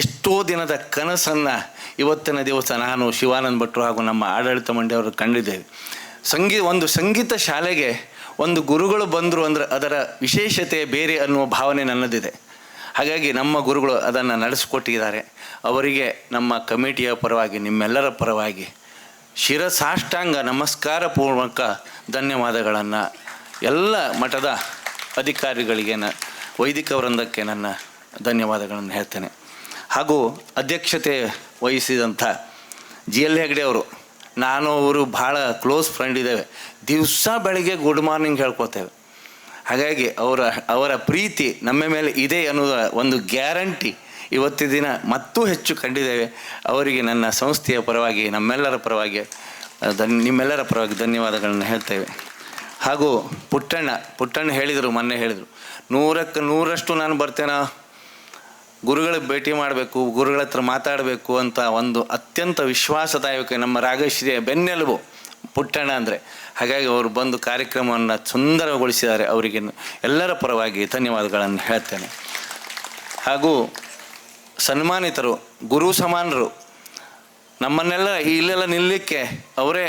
ಎಷ್ಟೋ ದಿನದ ಕನಸನ್ನು ಇವತ್ತಿನ ದಿವಸ ನಾನು, ಶಿವಾನಂದ ಭಟ್ರು ಹಾಗೂ ನಮ್ಮ ಆಡಳಿತ ಮಂಡಳಿಯವರು ಕಂಡಿದ್ದೇವೆ. ಒಂದು ಸಂಗೀತ ಶಾಲೆಗೆ ಒಂದು ಗುರುಗಳು ಬಂದರು ಅಂದರೆ ಅದರ ವಿಶೇಷತೆ ಬೇರೆ ಅನ್ನುವ ಭಾವನೆ ನನ್ನದಿದೆ. ಹಾಗಾಗಿ ನಮ್ಮ ಗುರುಗಳು ಅದನ್ನು ನಡೆಸಿಕೊಟ್ಟಿದ್ದಾರೆ. ಅವರಿಗೆ ನಮ್ಮ ಕಮಿಟಿಯ ಪರವಾಗಿ, ನಿಮ್ಮೆಲ್ಲರ ಪರವಾಗಿ ಶಿರಸಾಷ್ಟಾಂಗ ನಮಸ್ಕಾರ ಪೂರ್ವಕ ಧನ್ಯವಾದಗಳನ್ನು ಎಲ್ಲ ಮಠದ ಅಧಿಕಾರಿಗಳಿಗೆ, ವೈದಿಕ ವೃಂದಕ್ಕೆ ನನ್ನ ಧನ್ಯವಾದಗಳನ್ನು ಹೇಳ್ತೇನೆ. ಹಾಗೂ ಅಧ್ಯಕ್ಷತೆ ವಹಿಸಿದಂಥ GL ಹೆಗಡೆ ಅವರು, ನಾನು ಅವರು ಭಾಳ ಕ್ಲೋಸ್ ಫ್ರೆಂಡ್ ಇದ್ದೇವೆ. ದಿವಸ ಬೆಳಗ್ಗೆ ಗುಡ್ ಮಾರ್ನಿಂಗ್ ಹೇಳ್ಕೊತೇವೆ. ಹಾಗಾಗಿ ಅವರ ಪ್ರೀತಿ ನಮ್ಮ ಮೇಲೆ ಇದೆ ಅನ್ನೋದ ಒಂದು ಗ್ಯಾರಂಟಿ ಇವತ್ತಿನ ದಿನ ಮತ್ತೂ ಹೆಚ್ಚು ಕಂಡಿದ್ದೇವೆ. ಅವರಿಗೆ ನನ್ನ ಸಂಸ್ಥೆಯ ಪರವಾಗಿ, ನಮ್ಮೆಲ್ಲರ ಪರವಾಗಿ, ನಿಮ್ಮೆಲ್ಲರ ಪರವಾಗಿ ಧನ್ಯವಾದಗಳನ್ನು ಹೇಳ್ತೇವೆ. ಹಾಗೂ ಪುಟ್ಟಣ್ಣ ಹೇಳಿದರು, ಮೊನ್ನೆ ಹೇಳಿದರು, 100ಕ್ಕೆ 100ರಷ್ಟು ನಾನು ಬರ್ತೇನೆ, ಗುರುಗಳಿಗೆ ಭೇಟಿ ಮಾಡಬೇಕು, ಗುರುಗಳ ಹತ್ರ ಮಾತಾಡಬೇಕು ಅಂತ ಒಂದು ಅತ್ಯಂತ ವಿಶ್ವಾಸದಾಯಕ ನಮ್ಮ ರಾಗಶ್ರೀಯ ಬೆನ್ನೆಲುಬು ಪುಟ್ಟಣ್ಣ ಅಂದರೆ. ಹಾಗಾಗಿ ಅವರು ಬಂದು ಕಾರ್ಯಕ್ರಮವನ್ನು ಸುಂದರಗೊಳಿಸಿದ್ದಾರೆ. ಅವರಿಗೆ ಎಲ್ಲರ ಪರವಾಗಿ ಧನ್ಯವಾದಗಳನ್ನು ಹೇಳ್ತೇನೆ. ಹಾಗೂ ಸನ್ಮಾನಿತರು, ಗುರು ಸಮಾನರು, ನಮ್ಮನ್ನೆಲ್ಲ ಇಲ್ಲೆಲ್ಲ ನಿಲ್ಲಲಿಕ್ಕೆ ಅವರೇ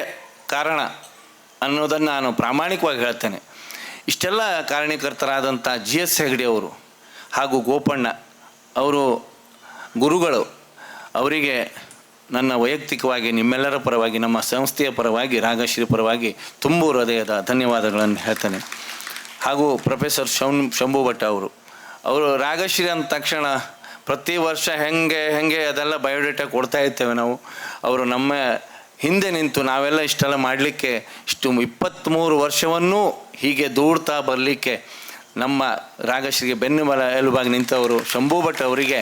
ಕಾರಣ ಅನ್ನೋದನ್ನು ನಾನು ಪ್ರಾಮಾಣಿಕವಾಗಿ ಹೇಳ್ತೇನೆ. ಇಷ್ಟೆಲ್ಲ ಕಾರಣೀಕರ್ತರಾದಂಥ GS ಹೆಗಡೆ ಅವರು ಹಾಗೂ ಗೋಪಣ್ಣ ಅವರು ಗುರುಗಳು, ಅವರಿಗೆ ನನ್ನ ವೈಯಕ್ತಿಕವಾಗಿ ನಿಮ್ಮೆಲ್ಲರ ಪರವಾಗಿ, ನಮ್ಮ ಸಂಸ್ಥೆಯ ಪರವಾಗಿ, ರಾಗಶ್ರೀ ಪರವಾಗಿ ತುಂಬು ಹೃದಯದ ಧನ್ಯವಾದಗಳನ್ನು ಹೇಳ್ತೇನೆ. ಹಾಗೂ ಪ್ರೊಫೆಸರ್ ಶಂಭು ಭಟ್ ಅವರು ರಾಗಶ್ರೀ ಅಂದ ತಕ್ಷಣ ಪ್ರತಿ ವರ್ಷ ಹೆಂಗೆ ಅದೆಲ್ಲ ಬಯೋಡೇಟಾ ಕೊಡ್ತಾ ಇರ್ತೇವೆ ನಾವು. ಅವರು ನಮ್ಮ ಹಿಂದೆ ನಿಂತು ನಾವೆಲ್ಲ ಇಷ್ಟೆಲ್ಲ ಮಾಡಲಿಕ್ಕೆ, ಇಷ್ಟು 23 ವರ್ಷವನ್ನೂ ಹೀಗೆ ದೂಡ್ತಾ ಬರಲಿಕ್ಕೆ ನಮ್ಮ ರಾಗಶ್ರೀಗೆ ಎಲುಬಾಗಿ ನಿಂತವರು ಶಂಭು ಭಟ್ ಅವರಿಗೆ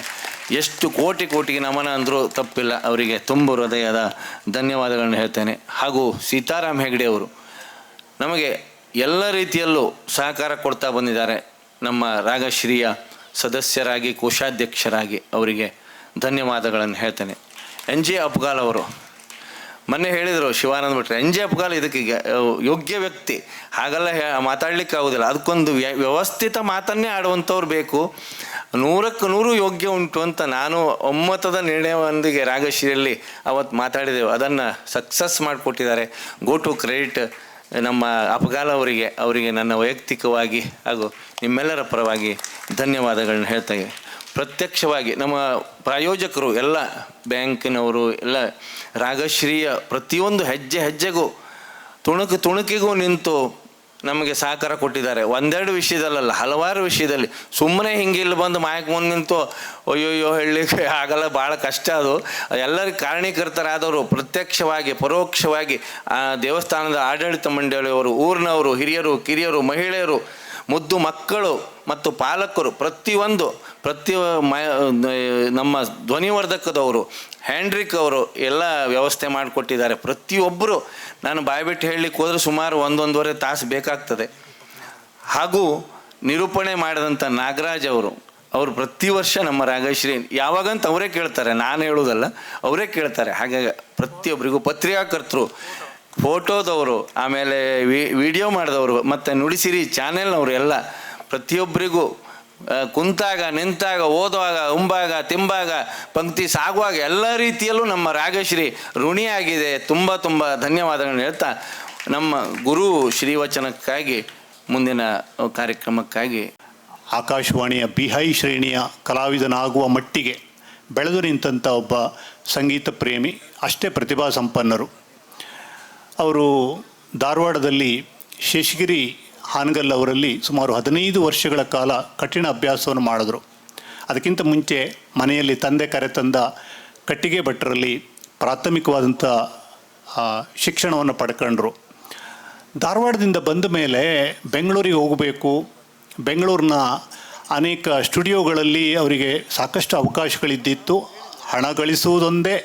ಎಷ್ಟು ಕೋಟಿಗೆ ನಮನ ಅಂದರೂ ತಪ್ಪಿಲ್ಲ. ಅವರಿಗೆ ತುಂಬ ಹೃದಯದ ಧನ್ಯವಾದಗಳನ್ನು ಹೇಳ್ತೇನೆ. ಹಾಗೂ ಸೀತಾರಾಮ್ ಹೆಗ್ಡೆ ಅವರು ನಮಗೆ ಎಲ್ಲ ರೀತಿಯಲ್ಲೂ ಸಹಕಾರ ಕೊಡ್ತಾ ಬಂದಿದ್ದಾರೆ. ನಮ್ಮ ರಾಗಶ್ರೀಯ ಸದಸ್ಯರಾಗಿ, ಕೋಶಾಧ್ಯಕ್ಷರಾಗಿ ಅವರಿಗೆ ಧನ್ಯವಾದಗಳನ್ನು ಹೇಳ್ತೇನೆ. ಎನ್ ಜೆ ಅಪ್ಗಾಲ್ ಅವರು ಮೊನ್ನೆ ಹೇಳಿದರು, ಶಿವಾನಂದ ಭಟ್ರೆ, ಎನ್ ಜೆ ಅಪ್ಗಾಲ್ ಇದಕ್ಕೆ ಯೋಗ್ಯ ವ್ಯಕ್ತಿ, ಹಾಗೆಲ್ಲ ಮಾತಾಡಲಿಕ್ಕೆ ಆಗೋದಿಲ್ಲ. ಅದಕ್ಕೊಂದು ವ್ಯವಸ್ಥಿತ ಮಾತನ್ನೇ ಆಡುವಂಥವ್ರು ಬೇಕು. 100ಕ್ಕೆ 100 ಯೋಗ್ಯ ಉಂಟು ಅಂತ ನಾನು ಒಮ್ಮತದ ನಿರ್ಣಯವೊಂದಿಗೆ ರಾಗಶ್ರೀಯಲ್ಲಿ ಅವತ್ತು ಮಾತಾಡಿದೆವು. ಅದನ್ನು ಸಕ್ಸಸ್ ಮಾಡಿಕೊಟ್ಟಿದ್ದಾರೆ. ಗೋ ಟು ಕ್ರೆಡಿಟ್ ನಮ್ಮ ಅಪ್ಗಾಲ್ ಅವರಿಗೆ ನನ್ನ ವೈಯಕ್ತಿಕವಾಗಿ ಹಾಗೂ ನಿಮ್ಮೆಲ್ಲರ ಪರವಾಗಿ ಧನ್ಯವಾದಗಳನ್ನ ಹೇಳ್ತೇವೆ. ಪ್ರತ್ಯಕ್ಷವಾಗಿ ನಮ್ಮ ಪ್ರಾಯೋಜಕರು ಎಲ್ಲ, ಬ್ಯಾಂಕಿನವರು ಎಲ್ಲ ರಾಗಶ್ರೀಯ ಪ್ರತಿಯೊಂದು ಹೆಜ್ಜೆಗೂ ತುಣುಕಿಗೂ ನಿಂತು ನಮಗೆ ಸಹಕಾರ ಕೊಟ್ಟಿದ್ದಾರೆ. ಒಂದೆರಡು ವಿಷಯದಲ್ಲ, ಹಲವಾರು ವಿಷಯದಲ್ಲಿ. ಸುಮ್ಮನೆ ಹಿಂಗೆ ಇಲ್ಲಿ ಬಂದು ಮಾಯಕ್ಕೆ ಮುಂದೆ ನಿಂತು ಅಯ್ಯೋ ಹೇಳಲಿಕ್ಕೆ ಆಗಲ್ಲ, ಭಾಳ ಕಷ್ಟ ಅದು. ಎಲ್ಲರಿಗೆ ಕಾರಣೀಕರ್ತರಾದವರು ಪ್ರತ್ಯಕ್ಷವಾಗಿ, ಪರೋಕ್ಷವಾಗಿ ಆ ದೇವಸ್ಥಾನದ ಆಡಳಿತ ಮಂಡಳಿಯವರು, ಊರಿನವರು, ಹಿರಿಯರು, ಕಿರಿಯರು, ಮಹಿಳೆಯರು, ಮುದ್ದು ಮಕ್ಕಳು ಮತ್ತು ಪಾಲಕರು, ನಮ್ಮ ಧ್ವನಿವರ್ಧಕದವರು, ಹ್ಯಾಂಡ್ರಿಕ್ ಅವರು ಎಲ್ಲ ವ್ಯವಸ್ಥೆ ಮಾಡಿಕೊಟ್ಟಿದ್ದಾರೆ. ಪ್ರತಿಯೊಬ್ಬರು, ನಾನು ಬಾಯ್ಬಿಟ್ಟು ಹೇಳಲಿಕ್ಕೆ ಹೋದರೆ ಸುಮಾರು 1-1.5 ತಾಸು ಬೇಕಾಗ್ತದೆ. ಹಾಗೂ ನಿರೂಪಣೆ ಮಾಡಿದಂಥ ನಾಗರಾಜ್ ಅವರು ಪ್ರತಿ ವರ್ಷ ನಮ್ಮ ರಾಗಶ್ರೀ ಯಾವಾಗಂತ ಅವರೇ ಕೇಳ್ತಾರೆ, ನಾನು ಹೇಳೋದಲ್ಲ, ಅವರೇ ಕೇಳ್ತಾರೆ. ಹಾಗಾಗಿ ಪ್ರತಿಯೊಬ್ಬರಿಗೂ, ಪತ್ರಿಕಾಕರ್ತರು, ಫೋಟೋದವರು, ಆಮೇಲೆ ವಿಡಿಯೋ ಮಾಡಿದವರು, ಮತ್ತು ನುಡಿಸಿರಿ ಚಾನೆಲ್ನವರು ಎಲ್ಲ ಪ್ರತಿಯೊಬ್ಬರಿಗೂ ಕುಂತಾಗ, ನಿಂತಾಗ, ಓದುವಾಗ, ಉಂಬಾಗ, ತಿಂಬಾಗ, ಪಂಕ್ತಿ ಸಾಗುವಾಗ ಎಲ್ಲ ರೀತಿಯಲ್ಲೂ ನಮ್ಮ ರಾಗಶ್ರೀ ಋಣಿಯಾಗಿದೆ. ತುಂಬ ಧನ್ಯವಾದಗಳನ್ನ ಹೇಳ್ತಾ ನಮ್ಮ ಗುರು ಶ್ರೀವಚನಕ್ಕಾಗಿ, ಮುಂದಿನ ಕಾರ್ಯಕ್ರಮಕ್ಕಾಗಿ ಆಕಾಶವಾಣಿಯ ಬಿಹೈ ಶ್ರೇಣಿಯ ಕಲಾವಿದನಾಗುವ ಮಟ್ಟಿಗೆ ಬೆಳೆದು ನಿಂತಹ ಒಬ್ಬ ಸಂಗೀತ ಪ್ರೇಮಿ, ಅಷ್ಟೇ ಪ್ರತಿಭಾ ಸಂಪನ್ನರು. ಅವರು ಧಾರವಾಡದಲ್ಲಿ ಶೇಷಗಿರಿ ಹಾನಗಲ್ ಅವರಲ್ಲಿ ಸುಮಾರು 15 ವರ್ಷಗಳ ಕಾಲ ಕಠಿಣ ಅಭ್ಯಾಸವನ್ನು ಮಾಡಿದ್ರು. ಅದಕ್ಕಿಂತ ಮುಂಚೆ ಮನೆಯಲ್ಲಿ ತಂದೆ ಕರೆತಂದ ಕಟ್ಟಿಗೆ ಭಟ್ಟರಲ್ಲಿ ಪ್ರಾಥಮಿಕವಾದಂಥ ಶಿಕ್ಷಣವನ್ನು ಪಡ್ಕೊಂಡ್ರು. ಧಾರವಾಡದಿಂದ ಬಂದ ಮೇಲೆ ಬೆಂಗಳೂರಿಗೆ ಹೋಗಬೇಕು. ಬೆಂಗಳೂರಿನ ಅನೇಕ ಸ್ಟುಡಿಯೋಗಳಲ್ಲಿ ಅವರಿಗೆ ಸಾಕಷ್ಟು ಅವಕಾಶಗಳಿದ್ದಿತ್ತು. ಹಣ ಗಳಿಸುವುದೊಂದೇ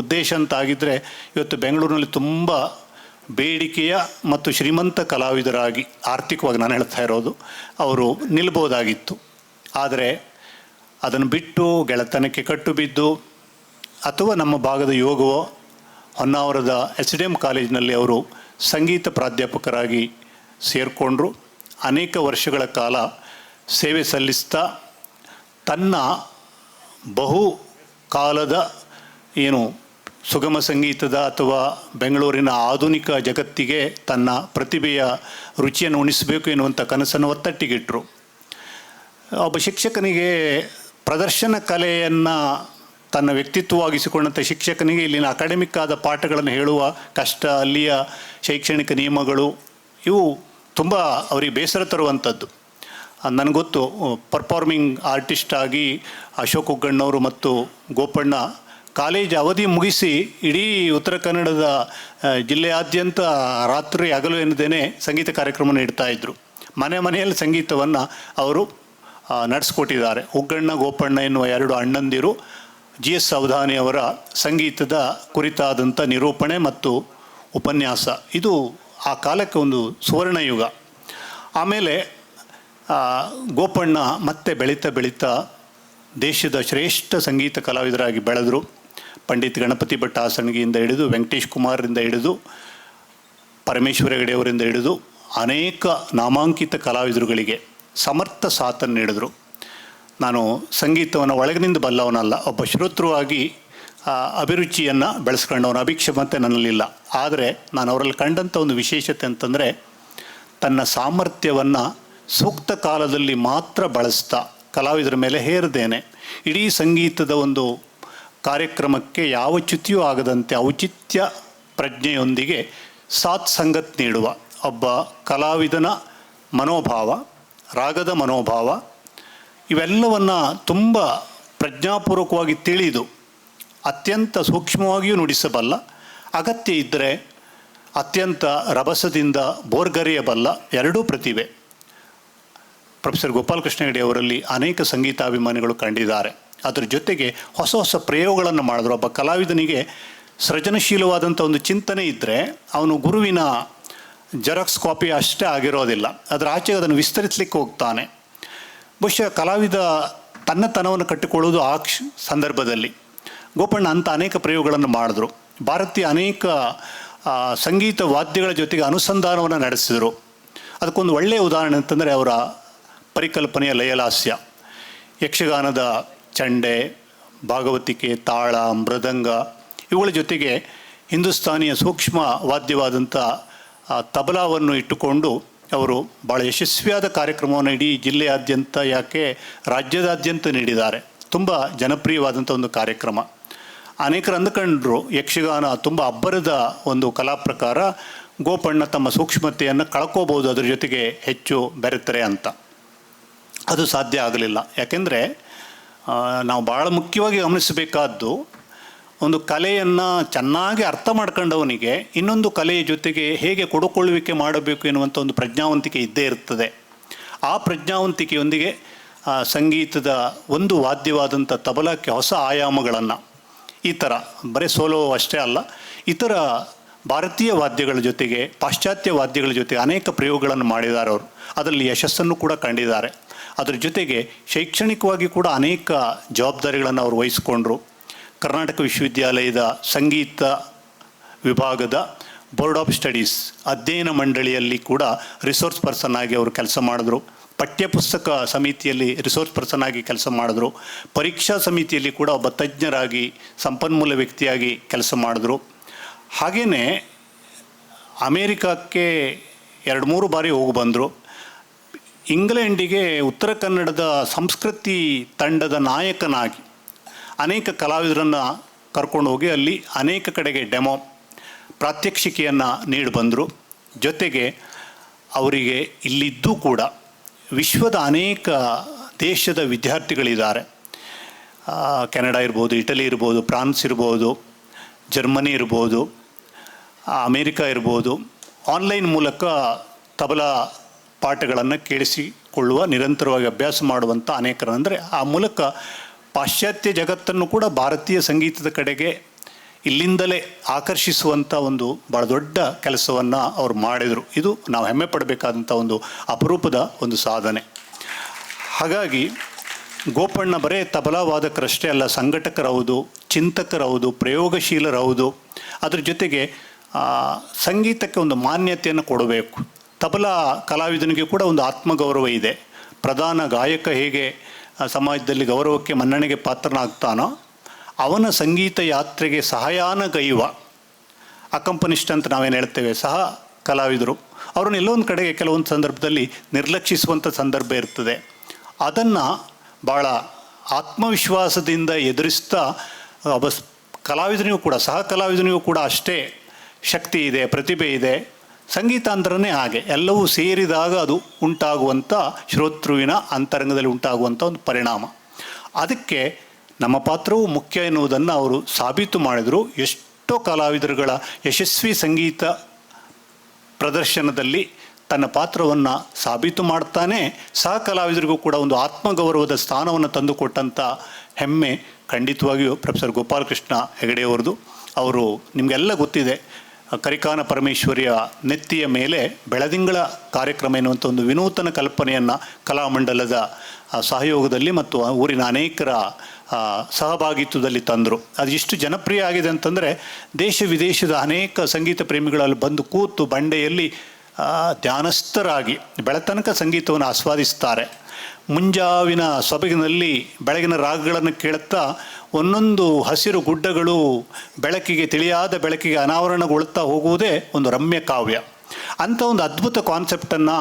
ಉದ್ದೇಶ ಅಂತಾಗಿದ್ದರೆ ಇವತ್ತು ಬೆಂಗಳೂರಿನಲ್ಲಿ ತುಂಬ ಬೇಡಿಕೆಯ ಮತ್ತು ಶ್ರೀಮಂತ ಕಲಾವಿದರಾಗಿ, ಆರ್ಥಿಕವಾಗಿ ನಾನು ಹೇಳ್ತಾ ಇರೋದು, ಅವರು ನಿಲ್ಬೋದಾಗಿತ್ತು. ಆದರೆ ಅದನ್ನು ಬಿಟ್ಟು ಗೆಳೆತನಕ್ಕೆ ಕಟ್ಟು ಬಿದ್ದು, ಅಥವಾ ನಮ್ಮ ಭಾಗದ ಯೋಗವೋ, ಹೊನ್ನಾವರದ SDM ಕಾಲೇಜಿನಲ್ಲಿ ಅವರು ಸಂಗೀತ ಪ್ರಾಧ್ಯಾಪಕರಾಗಿ ಸೇರಿಕೊಂಡ್ರು. ಅನೇಕ ವರ್ಷಗಳ ಕಾಲ ಸೇವೆ ಸಲ್ಲಿಸ್ತಾ ತನ್ನ ಬಹು ಕಾಲದ ಸುಗಮ ಸಂಗೀತದ ಅಥವಾ ಬೆಂಗಳೂರಿನ ಆಧುನಿಕ ಜಗತ್ತಿಗೆ ತನ್ನ ಪ್ರತಿಭೆಯ ರುಚಿಯನ್ನು ಉಣಿಸಬೇಕು ಎನ್ನುವಂಥ ಕನಸನ್ನು ಒತ್ತಟ್ಟಿಗಿಟ್ಟರು. ಒಬ್ಬ ಶಿಕ್ಷಕನಿಗೆ ಪ್ರದರ್ಶನ ಕಲೆಯನ್ನು ತನ್ನ ವ್ಯಕ್ತಿತ್ವವಾಗಿಸಿಕೊಂಡಂಥ ಶಿಕ್ಷಕನಿಗೆ ಇಲ್ಲಿನ ಅಕಾಡೆಮಿಕ್ ಆದ ಪಾಠಗಳನ್ನು ಹೇಳುವ ಕಷ್ಟ, ಅಲ್ಲಿಯ ಶೈಕ್ಷಣಿಕ ನಿಯಮಗಳು, ಇವು ತುಂಬ ಅವರಿಗೆ ಬೇಸರ ತರುವಂಥದ್ದು. ನನಗೊತ್ತು, ಪರ್ಫಾರ್ಮಿಂಗ್ ಆರ್ಟಿಸ್ಟ್ ಆಗಿ ಅಶೋಕ್ ಉಗ್ಗಣ್ಣವರು ಮತ್ತು ಗೋಪಣ್ಣ ಕಾಲೇಜ್ ಅವಧಿ ಮುಗಿಸಿ ಇಡೀ ಉತ್ತರ ಕನ್ನಡದ ಜಿಲ್ಲೆಯಾದ್ಯಂತ ರಾತ್ರಿ ಹಗಲು ಎನ್ನದೇನೆ ಸಂಗೀತ ಕಾರ್ಯಕ್ರಮ ನೀಡ್ತಾಯಿದ್ರು. ಮನೆಯಲ್ಲಿ ಸಂಗೀತವನ್ನು ಅವರು ನಡೆಸ್ಕೊಟ್ಟಿದ್ದಾರೆ. ಉಗ್ಗಣ್ಣ, ಗೋಪಣ್ಣ ಎನ್ನುವ 2 ಅಣ್ಣಂದಿರು GS ಅವಧಾನಿ ಅವರ ಸಂಗೀತದ ಕುರಿತಾದಂಥ ನಿರೂಪಣೆ ಮತ್ತು ಉಪನ್ಯಾಸ, ಇದು ಆ ಕಾಲಕ್ಕೆ ಒಂದು ಸುವರ್ಣಯುಗ. ಆಮೇಲೆ ಗೋಪಣ್ಣ ಮತ್ತೆ ಬೆಳೀತಾ ದೇಶದ ಶ್ರೇಷ್ಠ ಸಂಗೀತ ಕಲಾವಿದರಾಗಿ ಬೆಳೆದರು. ಪಂಡಿತ್ ಗಣಪತಿ ಭಟ್ ಹಾಸಣಗಿಯಿಂದ ಹಿಡಿದು, ವೆಂಕಟೇಶ್ ಕುಮಾರ್ರಿಂದ ಹಿಡಿದು, ಪರಮೇಶ್ವರ ಹೆಗಡೆಯವರಿಂದ ಹಿಡಿದು ಅನೇಕ ನಾಮಾಂಕಿತ ಕಲಾವಿದರುಗಳಿಗೆ ಸಮರ್ಥ ಸಾಥನ್ನು ನೀಡಿದರು. ನಾನು ಸಂಗೀತವನ್ನು ಒಳಗಿನಿಂದ ಬಲ್ಲವನಲ್ಲ, ಒಬ್ಬ ಶ್ರೋತೃವಾಗಿ ಅಭಿರುಚಿಯನ್ನು ಬೆಳೆಸ್ಕೊಂಡವನು, ಅಭಿಕ್ಷಮತೆ ನನ್ನಲ್ಲಿಲ್ಲ. ಆದರೆ ನಾನು ಅವರಲ್ಲಿ ಕಂಡಂಥ ಒಂದು ವಿಶೇಷತೆ ಅಂತಂದರೆ, ತನ್ನ ಸಾಮರ್ಥ್ಯವನ್ನು ಸೂಕ್ತ ಕಾಲದಲ್ಲಿ ಮಾತ್ರ ಬಳಸ್ತಾ ಕಲಾವಿದರ ಮೇಲೆ ಹೇರದೇನೆ ಇಡೀ ಸಂಗೀತದ ಒಂದು ಕಾರ್ಯಕ್ರಮಕ್ಕೆ ಯಾವ ಚ್ಯುತಿಯೂ ಆಗದಂತೆ ಔಚಿತ್ಯ ಪ್ರಜ್ಞೆಯೊಂದಿಗೆ ಸಾಥ್ ಸಂಗತ್ ನೀಡುವ ಒಬ್ಬ ಕಲಾವಿದನ ಮನೋಭಾವ, ರಾಗದ ಮನೋಭಾವ ಇವೆಲ್ಲವನ್ನು ತುಂಬ ಪ್ರಜ್ಞಾಪೂರ್ವಕವಾಗಿ ತಿಳಿದು ಅತ್ಯಂತ ಸೂಕ್ಷ್ಮವಾಗಿಯೂ ನುಡಿಸಬಲ್ಲ, ಅಗತ್ಯ ಇದ್ದರೆ ಅತ್ಯಂತ ರಭಸದಿಂದ ಬೋರ್ಗರೆಯಬಲ್ಲ ಎರಡೂ ಪ್ರತಿಭೆ ಪ್ರೊಫೆಸರ್ ಗೋಪಾಲಕೃಷ್ಣ ಹೆಗಡೆ ಅವರಲ್ಲಿ ಅನೇಕ ಸಂಗೀತಾಭಿಮಾನಿಗಳು ಕಂಡಿದ್ದಾರೆ. ಅದರ ಜೊತೆಗೆ ಹೊಸ ಹೊಸ ಪ್ರಯೋಗಗಳನ್ನು ಮಾಡಿದ್ರು. ಒಬ್ಬ ಕಲಾವಿದನಿಗೆ ಸೃಜನಶೀಲವಾದಂಥ ಒಂದು ಚಿಂತನೆ ಇದ್ದರೆ ಅವನು ಗುರುವಿನ ಜೆರಾಕ್ಸ್ ಕಾಪಿ ಅಷ್ಟೇ ಆಗಿರೋದಿಲ್ಲ, ಅದರ ಆಚೆಗೆ ಅದನ್ನು ವಿಸ್ತರಿಸಲಿಕ್ಕೆ ಹೋಗ್ತಾನೆ. ಬಹುಶಃ ಕಲಾವಿದ ತನ್ನತನವನ್ನು ಕಟ್ಟಿಕೊಳ್ಳುವುದು ಆ ಸಂದರ್ಭದಲ್ಲಿ. ಗೋಪಣ್ಣ ಅಂಥ ಅನೇಕ ಪ್ರಯೋಗಗಳನ್ನು ಮಾಡಿದ್ರು. ಭಾರತೀಯ ಅನೇಕ ಸಂಗೀತ ವಾದ್ಯಗಳ ಜೊತೆಗೆ ಅನುಸಂಧಾನವನ್ನು ನಡೆಸಿದರು. ಅದಕ್ಕೊಂದು ಒಳ್ಳೆಯ ಉದಾಹರಣೆ ಅಂತಂದರೆ ಅವರ ಪರಿಕಲ್ಪನೆಯ ಲಯಲಾಸ್ಯ. ಯಕ್ಷಗಾನದ ಚಂಡೆ, ಭಾಗವತಿಕೆ, ತಾಳ, ಮೃದಂಗ ಇವುಗಳ ಜೊತೆಗೆ ಹಿಂದೂಸ್ತಾನಿಯ ಸೂಕ್ಷ್ಮ ವಾದ್ಯವಾದಂಥ ತಬಲಾವನ್ನು ಇಟ್ಟುಕೊಂಡು ಅವರು ಭಾಳ ಯಶಸ್ವಿಯಾದ ಕಾರ್ಯಕ್ರಮವನ್ನು ಇಡೀ ಜಿಲ್ಲೆಯಾದ್ಯಂತ, ಯಾಕೆ ರಾಜ್ಯದಾದ್ಯಂತ ನೀಡಿದ್ದಾರೆ. ತುಂಬ ಜನಪ್ರಿಯವಾದಂಥ ಒಂದು ಕಾರ್ಯಕ್ರಮ. ಅನೇಕರು ಅಂದುಕೊಂಡ್ರು ಯಕ್ಷಗಾನ ತುಂಬ ಅಬ್ಬರದ ಒಂದು ಕಲಾ ಪ್ರಕಾರ, ಗೋಪಣ್ಣ ತಮ್ಮ ಸೂಕ್ಷ್ಮತೆಯನ್ನು ಕಳ್ಕೋಬೋದು ಅದ್ರ ಜೊತೆಗೆ ಹೆಚ್ಚು ಬೆರೆತರೆ ಅಂತ. ಅದು ಸಾಧ್ಯ ಆಗಲಿಲ್ಲ. ಯಾಕೆಂದರೆ ನಾವು ಭಾಳ ಮುಖ್ಯವಾಗಿ ಗಮನಿಸಬೇಕಾದ್ದು, ಒಂದು ಕಲೆಯನ್ನು ಚೆನ್ನಾಗಿ ಅರ್ಥ ಮಾಡ್ಕೊಂಡವನಿಗೆ ಇನ್ನೊಂದು ಕಲೆಯ ಜೊತೆಗೆ ಹೇಗೆ ಕೊಡುಕೊಳ್ಳುವಿಕೆ ಮಾಡಬೇಕು ಎನ್ನುವಂಥ ಒಂದು ಪ್ರಜ್ಞಾವಂತಿಕೆ ಇದ್ದೇ ಇರ್ತದೆ. ಆ ಪ್ರಜ್ಞಾವಂತಿಕೆಯೊಂದಿಗೆ ಸಂಗೀತದ ಒಂದು ವಾದ್ಯವಾದಂಥ ತಬಲಕ್ಕೆ ಹೊಸ ಆಯಾಮಗಳನ್ನು, ಈ ಥರ ಬರೀ ಸೋಲೋ ಅಷ್ಟೇ ಅಲ್ಲ, ಇತರ ಭಾರತೀಯ ವಾದ್ಯಗಳ ಜೊತೆಗೆ ಪಾಶ್ಚಾತ್ಯ ವಾದ್ಯಗಳ ಜೊತೆಗೆ ಅನೇಕ ಪ್ರಯೋಗಗಳನ್ನು ಮಾಡಿದ್ದಾರೆ ಅವರು. ಅದರಲ್ಲಿ ಯಶಸ್ಸನ್ನು ಕೂಡ ಕಂಡಿದ್ದಾರೆ. ಅದರ ಜೊತೆಗೆ ಶೈಕ್ಷಣಿಕವಾಗಿ ಕೂಡ ಅನೇಕ ಜವಾಬ್ದಾರಿಗಳನ್ನು ಅವರು ವಹಿಸಿಕೊಂಡ್ರು. ಕರ್ನಾಟಕ ವಿಶ್ವವಿದ್ಯಾಲಯದ ಸಂಗೀತ ವಿಭಾಗದ ಬೋರ್ಡ್ ಆಫ್ ಸ್ಟಡೀಸ್ ಅಧ್ಯಯನ ಮಂಡಳಿಯಲ್ಲಿ ಕೂಡ ರಿಸೋರ್ಸ್ ಪರ್ಸನ್ ಆಗಿ ಅವರು ಕೆಲಸ ಮಾಡಿದ್ರು. ಪಠ್ಯಪುಸ್ತಕ ಸಮಿತಿಯಲ್ಲಿ ರಿಸೋರ್ಸ್ ಪರ್ಸನ್ ಆಗಿ ಕೆಲಸ ಮಾಡಿದ್ರು. ಪರೀಕ್ಷಾ ಸಮಿತಿಯಲ್ಲಿ ಕೂಡ ಒಬ್ಬ ತಜ್ಞರಾಗಿ, ಸಂಪನ್ಮೂಲ ವ್ಯಕ್ತಿಯಾಗಿ ಕೆಲಸ ಮಾಡಿದ್ರು. ಹಾಗೆಯೇ ಅಮೇರಿಕಕ್ಕೆ 2-3 ಬಾರಿ ಹೋಗಿ ಬಂದರು. ಇಂಗ್ಲೆಂಡಿಗೆ ಉತ್ತರ ಕನ್ನಡದ ಸಂಸ್ಕೃತಿ ತಂಡದ ನಾಯಕನಾಗಿ ಅನೇಕ ಕಲಾವಿದರನ್ನು ಕರ್ಕೊಂಡು ಹೋಗಿ ಅಲ್ಲಿ ಅನೇಕ ಕಡೆಗೆ ಡೆಮೋ ಪ್ರಾತ್ಯಕ್ಷಿಕೆಯನ್ನು ನೀಡಿ ಬಂದರು. ಜೊತೆಗೆ ಅವರಿಗೆ ಇಲ್ಲಿದ್ದೂ ಕೂಡ ವಿಶ್ವದ ಅನೇಕ ದೇಶದ ವಿದ್ಯಾರ್ಥಿಗಳಿದ್ದಾರೆ. ಕೆನಡಾ ಇರ್ಬೋದು, ಇಟಲಿ ಇರ್ಬೋದು, ಫ್ರಾನ್ಸ್ ಇರ್ಬೋದು, ಜರ್ಮನಿ ಇರ್ಬೋದು, ಅಮೇರಿಕಾ ಇರ್ಬೋದು. ಆನ್ಲೈನ್ ಮೂಲಕ ತಬಲಾ ಪಾಠಗಳನ್ನು ಕೇಳಿಸಿಕೊಳ್ಳುವ, ನಿರಂತರವಾಗಿ ಅಭ್ಯಾಸ ಮಾಡುವಂಥ ಅನೇಕರು. ಅಂದರೆ ಆ ಮೂಲಕ ಪಾಶ್ಚಾತ್ಯ ಜಗತ್ತನ್ನು ಕೂಡ ಭಾರತೀಯ ಸಂಗೀತದ ಕಡೆಗೆ ಇಲ್ಲಿಂದಲೇ ಆಕರ್ಷಿಸುವಂಥ ಒಂದು ಭಾಳ ದೊಡ್ಡ ಕೆಲಸವನ್ನು ಅವರು ಮಾಡಿದರು. ಇದು ನಾವು ಹೆಮ್ಮೆ ಪಡಬೇಕಾದಂಥ ಒಂದು ಅಪರೂಪದ ಒಂದು ಸಾಧನೆ. ಹಾಗಾಗಿ ಗೋಪಣ್ಣ ಬರೇ ತಬಲಾ ವಾದಕರಷ್ಟೇ ಅಲ್ಲ, ಸಂಘಟಕರೌದು, ಚಿಂತಕರೌದು, ಪ್ರಯೋಗಶೀಲರೌದು. ಅದ್ರ ಜೊತೆಗೆ ಸಂಗೀತಕ್ಕೆ ಒಂದು ಮಾನ್ಯತೆಯನ್ನು ಕೊಡಬೇಕು. ತಬಲಾ ಕಲಾವಿದನಿಗೆ ಕೂಡ ಒಂದು ಆತ್ಮಗೌರವ ಇದೆ. ಪ್ರಧಾನ ಗಾಯಕ ಹೇಗೆ ಸಮಾಜದಲ್ಲಿ ಗೌರವಕ್ಕೆ, ಮನ್ನಣೆಗೆ ಪಾತ್ರನಾಗ್ತಾನೋ, ಅವನ ಸಂಗೀತ ಯಾತ್ರೆಗೆ ಸಹಾಯಾನಗೈವ ಅಕಂಪನಿಸ್ಟ್ ಅಂತ ನಾವೇನು ಹೇಳ್ತೇವೆ, ಸಹ ಕಲಾವಿದರು, ಅವ್ರನ್ನ ಎಲ್ಲೊಂದು ಕಡೆಗೆ ಕೆಲವೊಂದು ಸಂದರ್ಭದಲ್ಲಿ ನಿರ್ಲಕ್ಷಿಸುವಂಥ ಸಂದರ್ಭ ಇರ್ತದೆ. ಅದನ್ನು ಭಾಳ ಆತ್ಮವಿಶ್ವಾಸದಿಂದ ಎದುರಿಸ್ತಾ ಒಬ್ಬ ಕಲಾವಿದನಿಗೂ ಕೂಡ, ಸಹ ಕಲಾವಿದನಿಗೂ ಕೂಡ ಅಷ್ಟೇ ಶಕ್ತಿ ಇದೆ, ಪ್ರತಿಭೆ ಇದೆ. ಸಂಗೀತ ಅಂದ್ರೇ ಹಾಗೆ, ಎಲ್ಲವೂ ಸೇರಿದಾಗ ಅದು ಉಂಟಾಗುವಂಥ, ಶ್ರೋತೃವಿನ ಅಂತರಂಗದಲ್ಲಿ ಉಂಟಾಗುವಂಥ ಒಂದು ಪರಿಣಾಮ. ಅದಕ್ಕೆ ನಮ್ಮ ಪಾತ್ರವೂ ಮುಖ್ಯ ಎನ್ನುವುದನ್ನು ಅವರು ಸಾಬೀತು ಮಾಡಿದರು. ಎಷ್ಟೋ ಕಲಾವಿದರುಗಳ ಯಶಸ್ವಿ ಸಂಗೀತ ಪ್ರದರ್ಶನದಲ್ಲಿ ತನ್ನ ಪಾತ್ರವನ್ನು ಸಾಬೀತು ಮಾಡ್ತಾನೆ ಸಹ ಕಲಾವಿದರಿಗೂ ಕೂಡ ಒಂದು ಆತ್ಮಗೌರವದ ಸ್ಥಾನವನ್ನು ತಂದುಕೊಟ್ಟಂಥ ಹೆಮ್ಮೆ ಖಂಡಿತವಾಗಿಯೂ ಪ್ರೊಫೆಸರ್ ಗೋಪಾಲಕೃಷ್ಣ ಹೆಗಡೆಯವರದು. ಅವರು ನಿಮಗೆಲ್ಲ ಗೊತ್ತಿದೆ, ಕರಿಕಾನ ಪರಮೇಶ್ವರಿಯ ನೆತ್ತಿಯ ಮೇಲೆ ಬೆಳದಿಂಗಳ ಕಾರ್ಯಕ್ರಮ ಎನ್ನುವಂಥ ಒಂದು ವಿನೂತನ ಕಲ್ಪನೆಯನ್ನು ಕಲಾಮಂಡಲದ ಸಹಯೋಗದಲ್ಲಿ ಮತ್ತು ಊರಿನ ಅನೇಕರ ಸಹಭಾಗಿತ್ವದಲ್ಲಿ ತಂದರು. ಅದು ಎಷ್ಟು ಜನಪ್ರಿಯ ಆಗಿದೆ ಅಂತಂದರೆ, ದೇಶ ವಿದೇಶದ ಅನೇಕ ಸಂಗೀತ ಪ್ರೇಮಿಗಳಲ್ಲಿ ಬಂದು ಕೂತು ಬಂಡೆಯಲ್ಲಿ ಧ್ಯಾನಸ್ಥರಾಗಿ ಬೆಳತನಕ ಸಂಗೀತವನ್ನು ಆಸ್ವಾದಿಸ್ತಾರೆ. ಮುಂಜಾವಿನ ಸೊಬಗಿನಲ್ಲಿ ಬೆಳಗಿನ ರಾಗಗಳನ್ನು ಕೇಳುತ್ತಾ ಒಂದೊಂದು ಹಸಿರು ಗುಡ್ಡಗಳು ಬೆಳಕಿಗೆ, ತಿಳಿಯಾದ ಬೆಳಕಿಗೆ ಅನಾವರಣಗೊಳ್ಳುತ್ತಾ ಹೋಗುವುದೇ ಒಂದು ರಮ್ಯ ಕಾವ್ಯ. ಅಂಥ ಒಂದು ಅದ್ಭುತ ಕಾನ್ಸೆಪ್ಟನ್ನು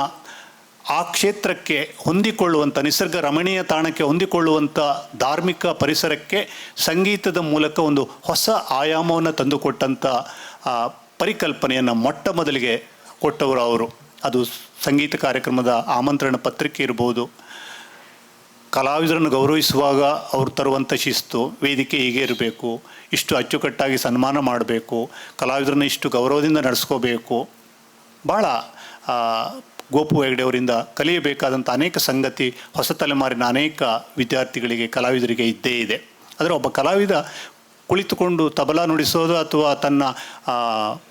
ಆ ಕ್ಷೇತ್ರಕ್ಕೆ ಹೊಂದಿಕೊಳ್ಳುವಂಥ ನಿಸರ್ಗ ರಮಣೀಯ ತಾಣಕ್ಕೆ ಹೊಂದಿಕೊಳ್ಳುವಂಥ ಧಾರ್ಮಿಕ ಪರಿಸರಕ್ಕೆ ಸಂಗೀತದ ಮೂಲಕ ಒಂದು ಹೊಸ ಆಯಾಮವನ್ನು ತಂದುಕೊಟ್ಟಂಥ ಪರಿಕಲ್ಪನೆಯನ್ನು ಮೊಟ್ಟ ಮೊದಲಿಗೆ ಕೊಟ್ಟವರು ಅವರು. ಅದು ಸಂಗೀತ ಕಾರ್ಯಕ್ರಮದ ಆಮಂತ್ರಣ ಪತ್ರಿಕೆ ಇರ್ಬೋದು, ಕಲಾವಿದರನ್ನು ಗೌರವಿಸುವಾಗ ಅವರು ತರುವಂಥ ಶಿಸ್ತು, ವೇದಿಕೆ ಹೀಗೆ ಇರಬೇಕು, ಇಷ್ಟು ಅಚ್ಚುಕಟ್ಟಾಗಿ ಸನ್ಮಾನ ಮಾಡಬೇಕು, ಕಲಾವಿದರನ್ನು ಇಷ್ಟು ಗೌರವದಿಂದ ನಡೆಸ್ಕೋಬೇಕು. ಭಾಳ ಗೋಪು ಹೆಗಡೆ ಅವರಿಂದ ಕಲಿಯಬೇಕಾದಂಥ ಅನೇಕ ಸಂಗತಿ ಹೊಸ ತಲೆಮಾರಿನ ಅನೇಕ ವಿದ್ಯಾರ್ಥಿಗಳಿಗೆ, ಕಲಾವಿದರಿಗೆ ಇದ್ದೇ ಇದೆ. ಆದರೆ ಒಬ್ಬ ಕಲಾವಿದ ಕುಳಿತುಕೊಂಡು ತಬಲಾ ನುಡಿಸೋದು ಅಥವಾ ತನ್ನ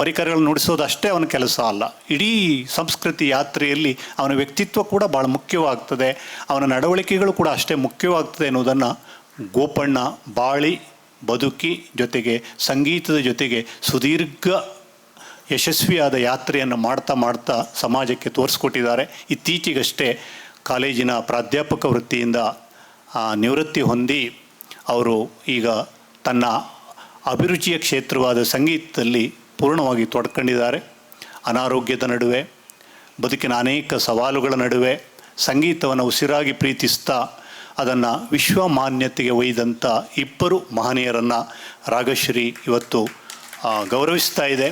ಪರಿಕರಗಳನ್ನು ನುಡಿಸೋದು ಅಷ್ಟೇ ಅವನ ಕೆಲಸ ಅಲ್ಲ. ಇಡೀ ಸಂಸ್ಕೃತಿ ಯಾತ್ರೆಯಲ್ಲಿ ಅವನ ವ್ಯಕ್ತಿತ್ವ ಕೂಡ ಭಾಳ ಮುಖ್ಯವಾಗ್ತದೆ, ಅವನ ನಡವಳಿಕೆಗಳು ಕೂಡ ಅಷ್ಟೇ ಮುಖ್ಯವಾಗ್ತದೆ ಎನ್ನುವುದನ್ನು ಗೋಪಣ್ಣ ಬಾಳಿ ಬದುಕಿ, ಜೊತೆಗೆ ಸಂಗೀತದ ಜೊತೆಗೆ ಸುದೀರ್ಘ ಯಶಸ್ವಿಯಾದ ಯಾತ್ರೆಯನ್ನು ಮಾಡ್ತಾ ಮಾಡ್ತಾ ಸಮಾಜಕ್ಕೆ ತೋರಿಸ್ಕೊಟ್ಟಿದ್ದಾರೆ. ಇತ್ತೀಚೆಗಷ್ಟೇ ಕಾಲೇಜಿನ ಪ್ರಾಧ್ಯಾಪಕ ವೃತ್ತಿಯಿಂದ ನಿವೃತ್ತಿ ಹೊಂದಿ ಅವರು ಈಗ ತನ್ನ ಅಭಿರುಚಿಯ ಕ್ಷೇತ್ರವಾದ ಸಂಗೀತದಲ್ಲಿ ಪೂರ್ಣವಾಗಿ ತೊಡ್ಕೊಂಡಿದ್ದಾರೆ. ಅನಾರೋಗ್ಯದ ನಡುವೆ, ಬದುಕಿನ ಅನೇಕ ಸವಾಲುಗಳ ನಡುವೆ ಸಂಗೀತವನ್ನು ಉಸಿರಾಗಿ ಪ್ರೀತಿಸ್ತಾ ಅದನ್ನು ವಿಶ್ವಮಾನ್ಯತೆಗೆ ಒಯ್ದಂಥ ಇಬ್ಬರು ಮಹನೀಯರನ್ನು ರಾಗಶ್ರೀ ಇವತ್ತು ಗೌರವಿಸ್ತಾ ಇದೆ,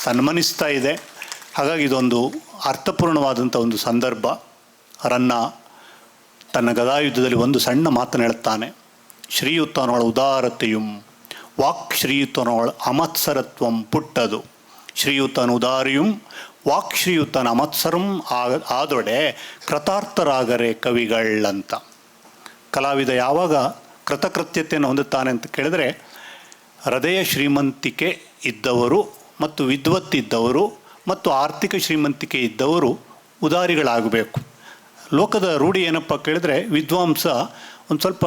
ಸನ್ಮಾನಿಸ್ತಾ ಇದೆ. ಹಾಗಾಗಿ ಇದೊಂದು ಅರ್ಥಪೂರ್ಣವಾದಂಥ ಒಂದು ಸಂದರ್ಭ. ರನ್ನ ತನ್ನ ಗದಾಯುದ್ಧದಲ್ಲಿ ಒಂದು ಸಣ್ಣ ಮಾತನ್ನು ಹೇಳುತ್ತಾನೆ. ಶ್ರೀಯುತನೊಳ ಉದಾರತೆಯುಂ ವಾಕ್ ಶ್ರೀಯುತನೊಳ ಅಮತ್ಸರತ್ವಂ ಪುಟ್ಟದು. ಶ್ರೀಯುತನ ಉದಾರಿಯುಂ ವಾಕ್ ಶ್ರೀಯುತನ ಅಮತ್ಸರಂ ಆದೊಡೆ ಕೃತಾರ್ಥರಾಗರೆ ಕವಿಗಳಂತ. ಕಲಾವಿದ ಯಾವಾಗ ಕೃತಕೃತ್ಯತೆಯನ್ನು ಹೊಂದುತ್ತಾನೆ ಅಂತ ಕೇಳಿದರೆ, ಹೃದಯ ಶ್ರೀಮಂತಿಕೆ ಇದ್ದವರು ಮತ್ತು ವಿದ್ವತ್ತಿದ್ದವರು ಮತ್ತು ಆರ್ಥಿಕ ಶ್ರೀಮಂತಿಕೆ ಇದ್ದವರು ಉದಾರಿಗಳಾಗಬೇಕು. ಲೋಕದ ರೂಢಿ ಏನಪ್ಪ ಕೇಳಿದ್ರೆ, ವಿದ್ವಾಂಸ ಒಂದು ಸ್ವಲ್ಪ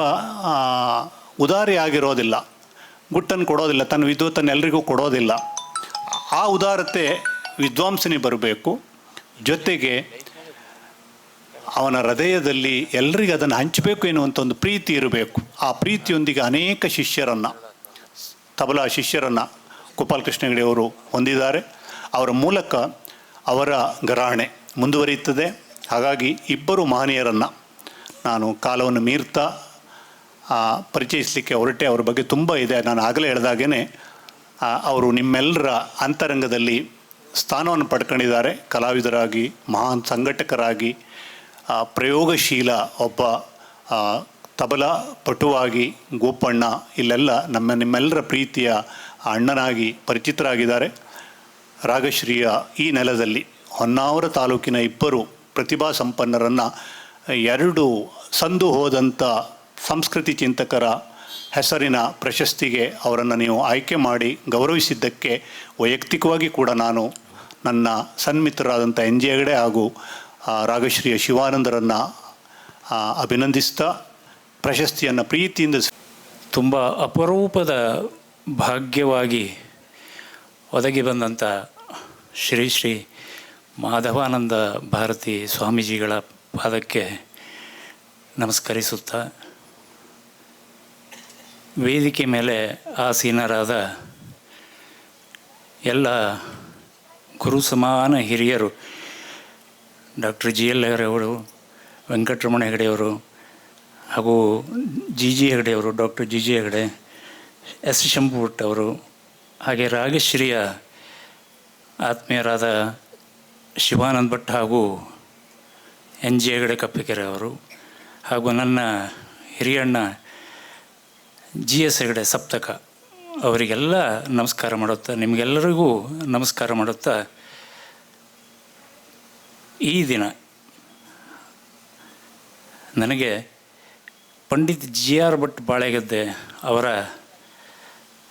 ಉದಾರಿ ಆಗಿರೋದಿಲ್ಲ, ಗುಟ್ಟನ್ನು ಕೊಡೋದಿಲ್ಲ, ತನ್ನ ವಿದ್ವತ್ತನ್ನು ಎಲ್ರಿಗೂ ಕೊಡೋದಿಲ್ಲ. ಆ ಉದಾರತೆ ವಿದ್ವಾಂಸನಿಗೆ ಬರಬೇಕು. ಜೊತೆಗೆ ಅವನ ಹೃದಯದಲ್ಲಿ ಎಲ್ರಿಗೂ ಅದನ್ನು ಹಂಚಬೇಕು ಎನ್ನುವಂಥ ಒಂದು ಪ್ರೀತಿ ಇರಬೇಕು. ಆ ಪ್ರೀತಿಯೊಂದಿಗೆ ಅನೇಕ ಶಿಷ್ಯರನ್ನು, ತಬಲಾ ಶಿಷ್ಯರನ್ನು ಗೋಪಾಲಕೃಷ್ಣ ಹೆಗಡೆ ಅವರು ಹೊಂದಿದ್ದಾರೆ. ಅವರ ಮೂಲಕ ಅವರ ಘರಾಣೆ ಮುಂದುವರಿಯುತ್ತದೆ. ಹಾಗಾಗಿ ಇಬ್ಬರು ಮಹನೀಯರನ್ನು ನಾನು ಕಾಲವನ್ನು ಮೀರ್ತಾ ಪರಿಚಯಿಸಲಿಕ್ಕೆ ಹೊರಟೆ. ಅವ್ರ ಬಗ್ಗೆ ತುಂಬ ಇದೆ. ನಾನು ಆಗಲೇ ಹೇಳಿದಾಗೇ ಅವರು ನಿಮ್ಮೆಲ್ಲರ ಅಂತರಂಗದಲ್ಲಿ ಸ್ಥಾನವನ್ನು ಪಡ್ಕೊಂಡಿದ್ದಾರೆ. ಕಲಾವಿದರಾಗಿ, ಮಹಾನ್ ಸಂಘಟಕರಾಗಿ, ಪ್ರಯೋಗಶೀಲ ಒಬ್ಬ ತಬಲಾ ಪಟುವಾಗಿ ಗೋಪಣ್ಣ ಇಲ್ಲೆಲ್ಲ ನಿಮ್ಮೆಲ್ಲರ ಪ್ರೀತಿಯ ಅಣ್ಣನಾಗಿ ಪರಿಚಿತರಾಗಿದ್ದಾರೆ. ರಾಗಶ್ರೀಯ ಈ ನೆಲದಲ್ಲಿ ಹೊನ್ನಾವರ ತಾಲೂಕಿನ ಇಬ್ಬರು ಪ್ರತಿಭಾ ಸಂಪನ್ನರನ್ನು, ಎರಡು ಸಂದು ಹೋದಂಥ ಸಂಸ್ಕೃತಿ ಚಿಂತಕರ ಹೆಸರಿನ ಪ್ರಶಸ್ತಿಗೆ ಅವರನ್ನು ನೀವು ಆಯ್ಕೆ ಮಾಡಿ ಗೌರವಿಸಿದ್ದಕ್ಕೆ ವೈಯಕ್ತಿಕವಾಗಿ ಕೂಡ ನಾನು ನನ್ನ ಸನ್ಮಿತ್ರರಾದಂಥ ಎನ್ ಜಿ ಹೆಗಡೆ ಹಾಗೂ ರಾಗಶ್ರೀಯ ಶಿವಾನಂದರನ್ನು ಅಭಿನಂದಿಸ್ತಾ ಪ್ರಶಸ್ತಿಯನ್ನು ಪ್ರೀತಿಯಿಂದ ತುಂಬ ಅಪರೂಪದ ಭಾಗ್ಯವಾಗಿ ಒದಗಿ ಬಂದಂಥ ಶ್ರೀ ಶ್ರೀ ಮಾಧವಾನಂದ ಭಾರತಿ ಸ್ವಾಮೀಜಿಗಳ ಪಾದಕ್ಕೆ ನಮಸ್ಕರಿಸುತ್ತಾ, ವೇದಿಕೆ ಮೇಲೆ ಆಸೀನರಾದ ಎಲ್ಲ ಗುರು ಸಮಾನ ಹಿರಿಯರು, ಡಾಕ್ಟರ್ ಜಿ ಎಲ್ ಹೆಗಡೆಯವರು, ವೆಂಕಟರಮಣ ಹೆಗಡೆಯವರು ಹಾಗೂ ಜಿ ಜಿ ಹೆಗಡೆಯವರು, doctor G G Hegde, S Shambhubhat ಅವರು, ಹಾಗೆ ರಾಗಶ್ರೀಯ ಆತ್ಮೀಯರಾದ ಶಿವಾನಂದ ಭಟ್ ಹಾಗೂ ಎನ್ ಜಿ ಹೆಗಡೆ ಕಪ್ಪೆಕೆರೆ ಅವರು, ಹಾಗೂ ನನ್ನ ಹಿರಿಯಣ್ಣ ಜಿ ಎಸ್ ಹೆಗಡೆ ಸಪ್ತಕ ಅವರಿಗೆಲ್ಲ ನಮಸ್ಕಾರ ಮಾಡುತ್ತಾ, ನಿಮಗೆಲ್ಲರಿಗೂ ನಮಸ್ಕಾರ ಮಾಡುತ್ತಾ, ಈ ದಿನ ನನಗೆ ಪಂಡಿತ್ ಜಿ ಆರ್ ಭಟ್ ಬಾಳೆಗದ್ದೆ ಅವರ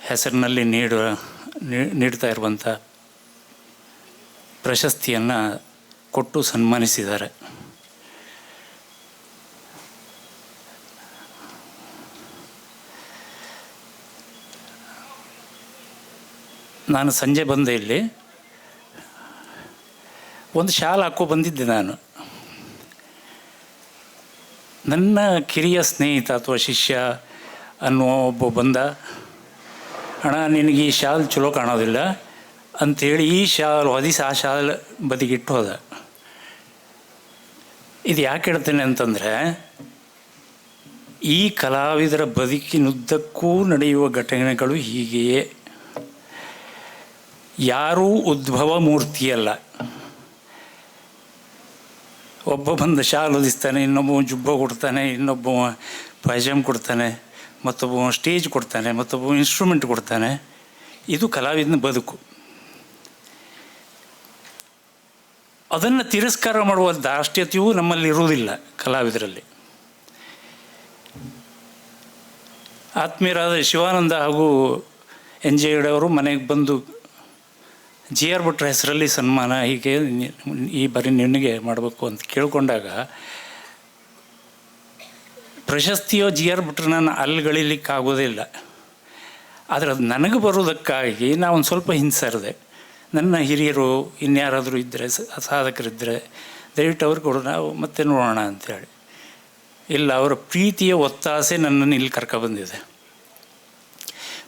ಹೆಸರಿನಲ್ಲಿ ನೀಡ್ತಾ ಇರುವಂಥ ಪ್ರಶಸ್ತಿಯನ್ನು ಕೊಟ್ಟು ಸನ್ಮಾನಿಸಿದ್ದಾರೆ. ನಾನು ಸಂಜೆ ಬಂದೆ, ಇಲ್ಲಿ ಒಂದು ಶಾಲ್ ಹಾಕೋ ಬಂದಿದ್ದೆ. ನಾನು ನನ್ನ ಕಿರಿಯ ಸ್ನೇಹಿತ ಅಥವಾ ಶಿಷ್ಯ ಅನ್ನೋ ಒಬ್ಬ ಬಂದ, ಅಣ್ಣ ನಿನಗೆ ಈ ಶಾಲ್ ಚಲೋ ಕಾಣೋದಿಲ್ಲ ಅಂಥೇಳಿ ಈ ಶಾಲ್ ಹೊದಿಸಿ ಆ ಶಾಲ್ ಬದಿಗಿಟ್ಟು ಹೋದ. ಇದು ಯಾಕೆ ಹೇಳ್ತೇನೆ ಅಂತಂದರೆ, ಈ ಕಲಾವಿದರ ಬದುಕಿನುದ್ದಕ್ಕೂ ನಡೆಯುವ ಘಟನೆಗಳು ಹೀಗೆಯೇ. ಯಾರೂ ಉದ್ಭವ ಮೂರ್ತಿಯಲ್ಲ. ಒಬ್ಬ ಬಂದು ಶಾಲು ಹೊದಿಸ್ತಾನೆ, ಇನ್ನೊಬ್ಬ ಜುಬ್ಬ ಕೊಡ್ತಾನೆ, ಇನ್ನೊಬ್ಬ ಪೈಜಾಮ್ ಕೊಡ್ತಾನೆ, ಮತ್ತೊಬ್ಬ ಸ್ಟೇಜ್ ಕೊಡ್ತಾನೆ, ಮತ್ತೊಬ್ಬ ಇನ್ಸ್ಟ್ರೂಮೆಂಟ್ ಕೊಡ್ತಾನೆ. ಇದು ಕಲಾವಿದನ ಬದುಕು. ಅದನ್ನು ತಿರಸ್ಕಾರ ಮಾಡುವ ದಾಷ್ಟ್ಯತೆಯೂ ನಮ್ಮಲ್ಲಿ ಇರುವುದಿಲ್ಲ ಕಲಾವಿದರಲ್ಲಿ. ಆತ್ಮೀಯರಾದ ಶಿವಾನಂದ ಹಾಗೂ ಎನ್ ಜೆ ಅವರು ಮನೆಗೆ ಬಂದು ಜಿ ಆರ್ ಭಟ್ರ ಹೆಸರಲ್ಲಿ ಸನ್ಮಾನ ಹೀಗೆ ಈ ಬಾರಿ ನಿನಗೆ ಮಾಡಬೇಕು ಅಂತ ಕೇಳಿಕೊಂಡಾಗ, ಪ್ರಶಸ್ತಿಯೋ ಜಿ ಆರ್ ಭಟ್ರನ್ನ ಅಲ್ಲಿಗಳಿಲಿಕ್ಕಾಗೋದಿಲ್ಲ. ಆದರೆ ಅದು ನನಗೆ ಬರೋದಕ್ಕಾಗಿ ನಾವು ಒಂದು ಸ್ವಲ್ಪ ಹಿಂಸರಿದೆ. ನನ್ನ ಹಿರಿಯರು ಇನ್ಯಾರಾದರೂ ಇದ್ದರೆ, ಸಾಧಕರಿದ್ದರೆ ದಯವಿಟ್ಟು ಅವ್ರಿಗೆ ಕೊಡು, ನಾವು ಮತ್ತೆ ನೋಡೋಣ ಅಂಥೇಳಿ. ಇಲ್ಲ, ಅವರ ಪ್ರೀತಿಯ ಒತ್ತಾಸೆ ನನ್ನನ್ನು ಇಲ್ಲಿ ಕರ್ಕೊಬಂದಿದೆ.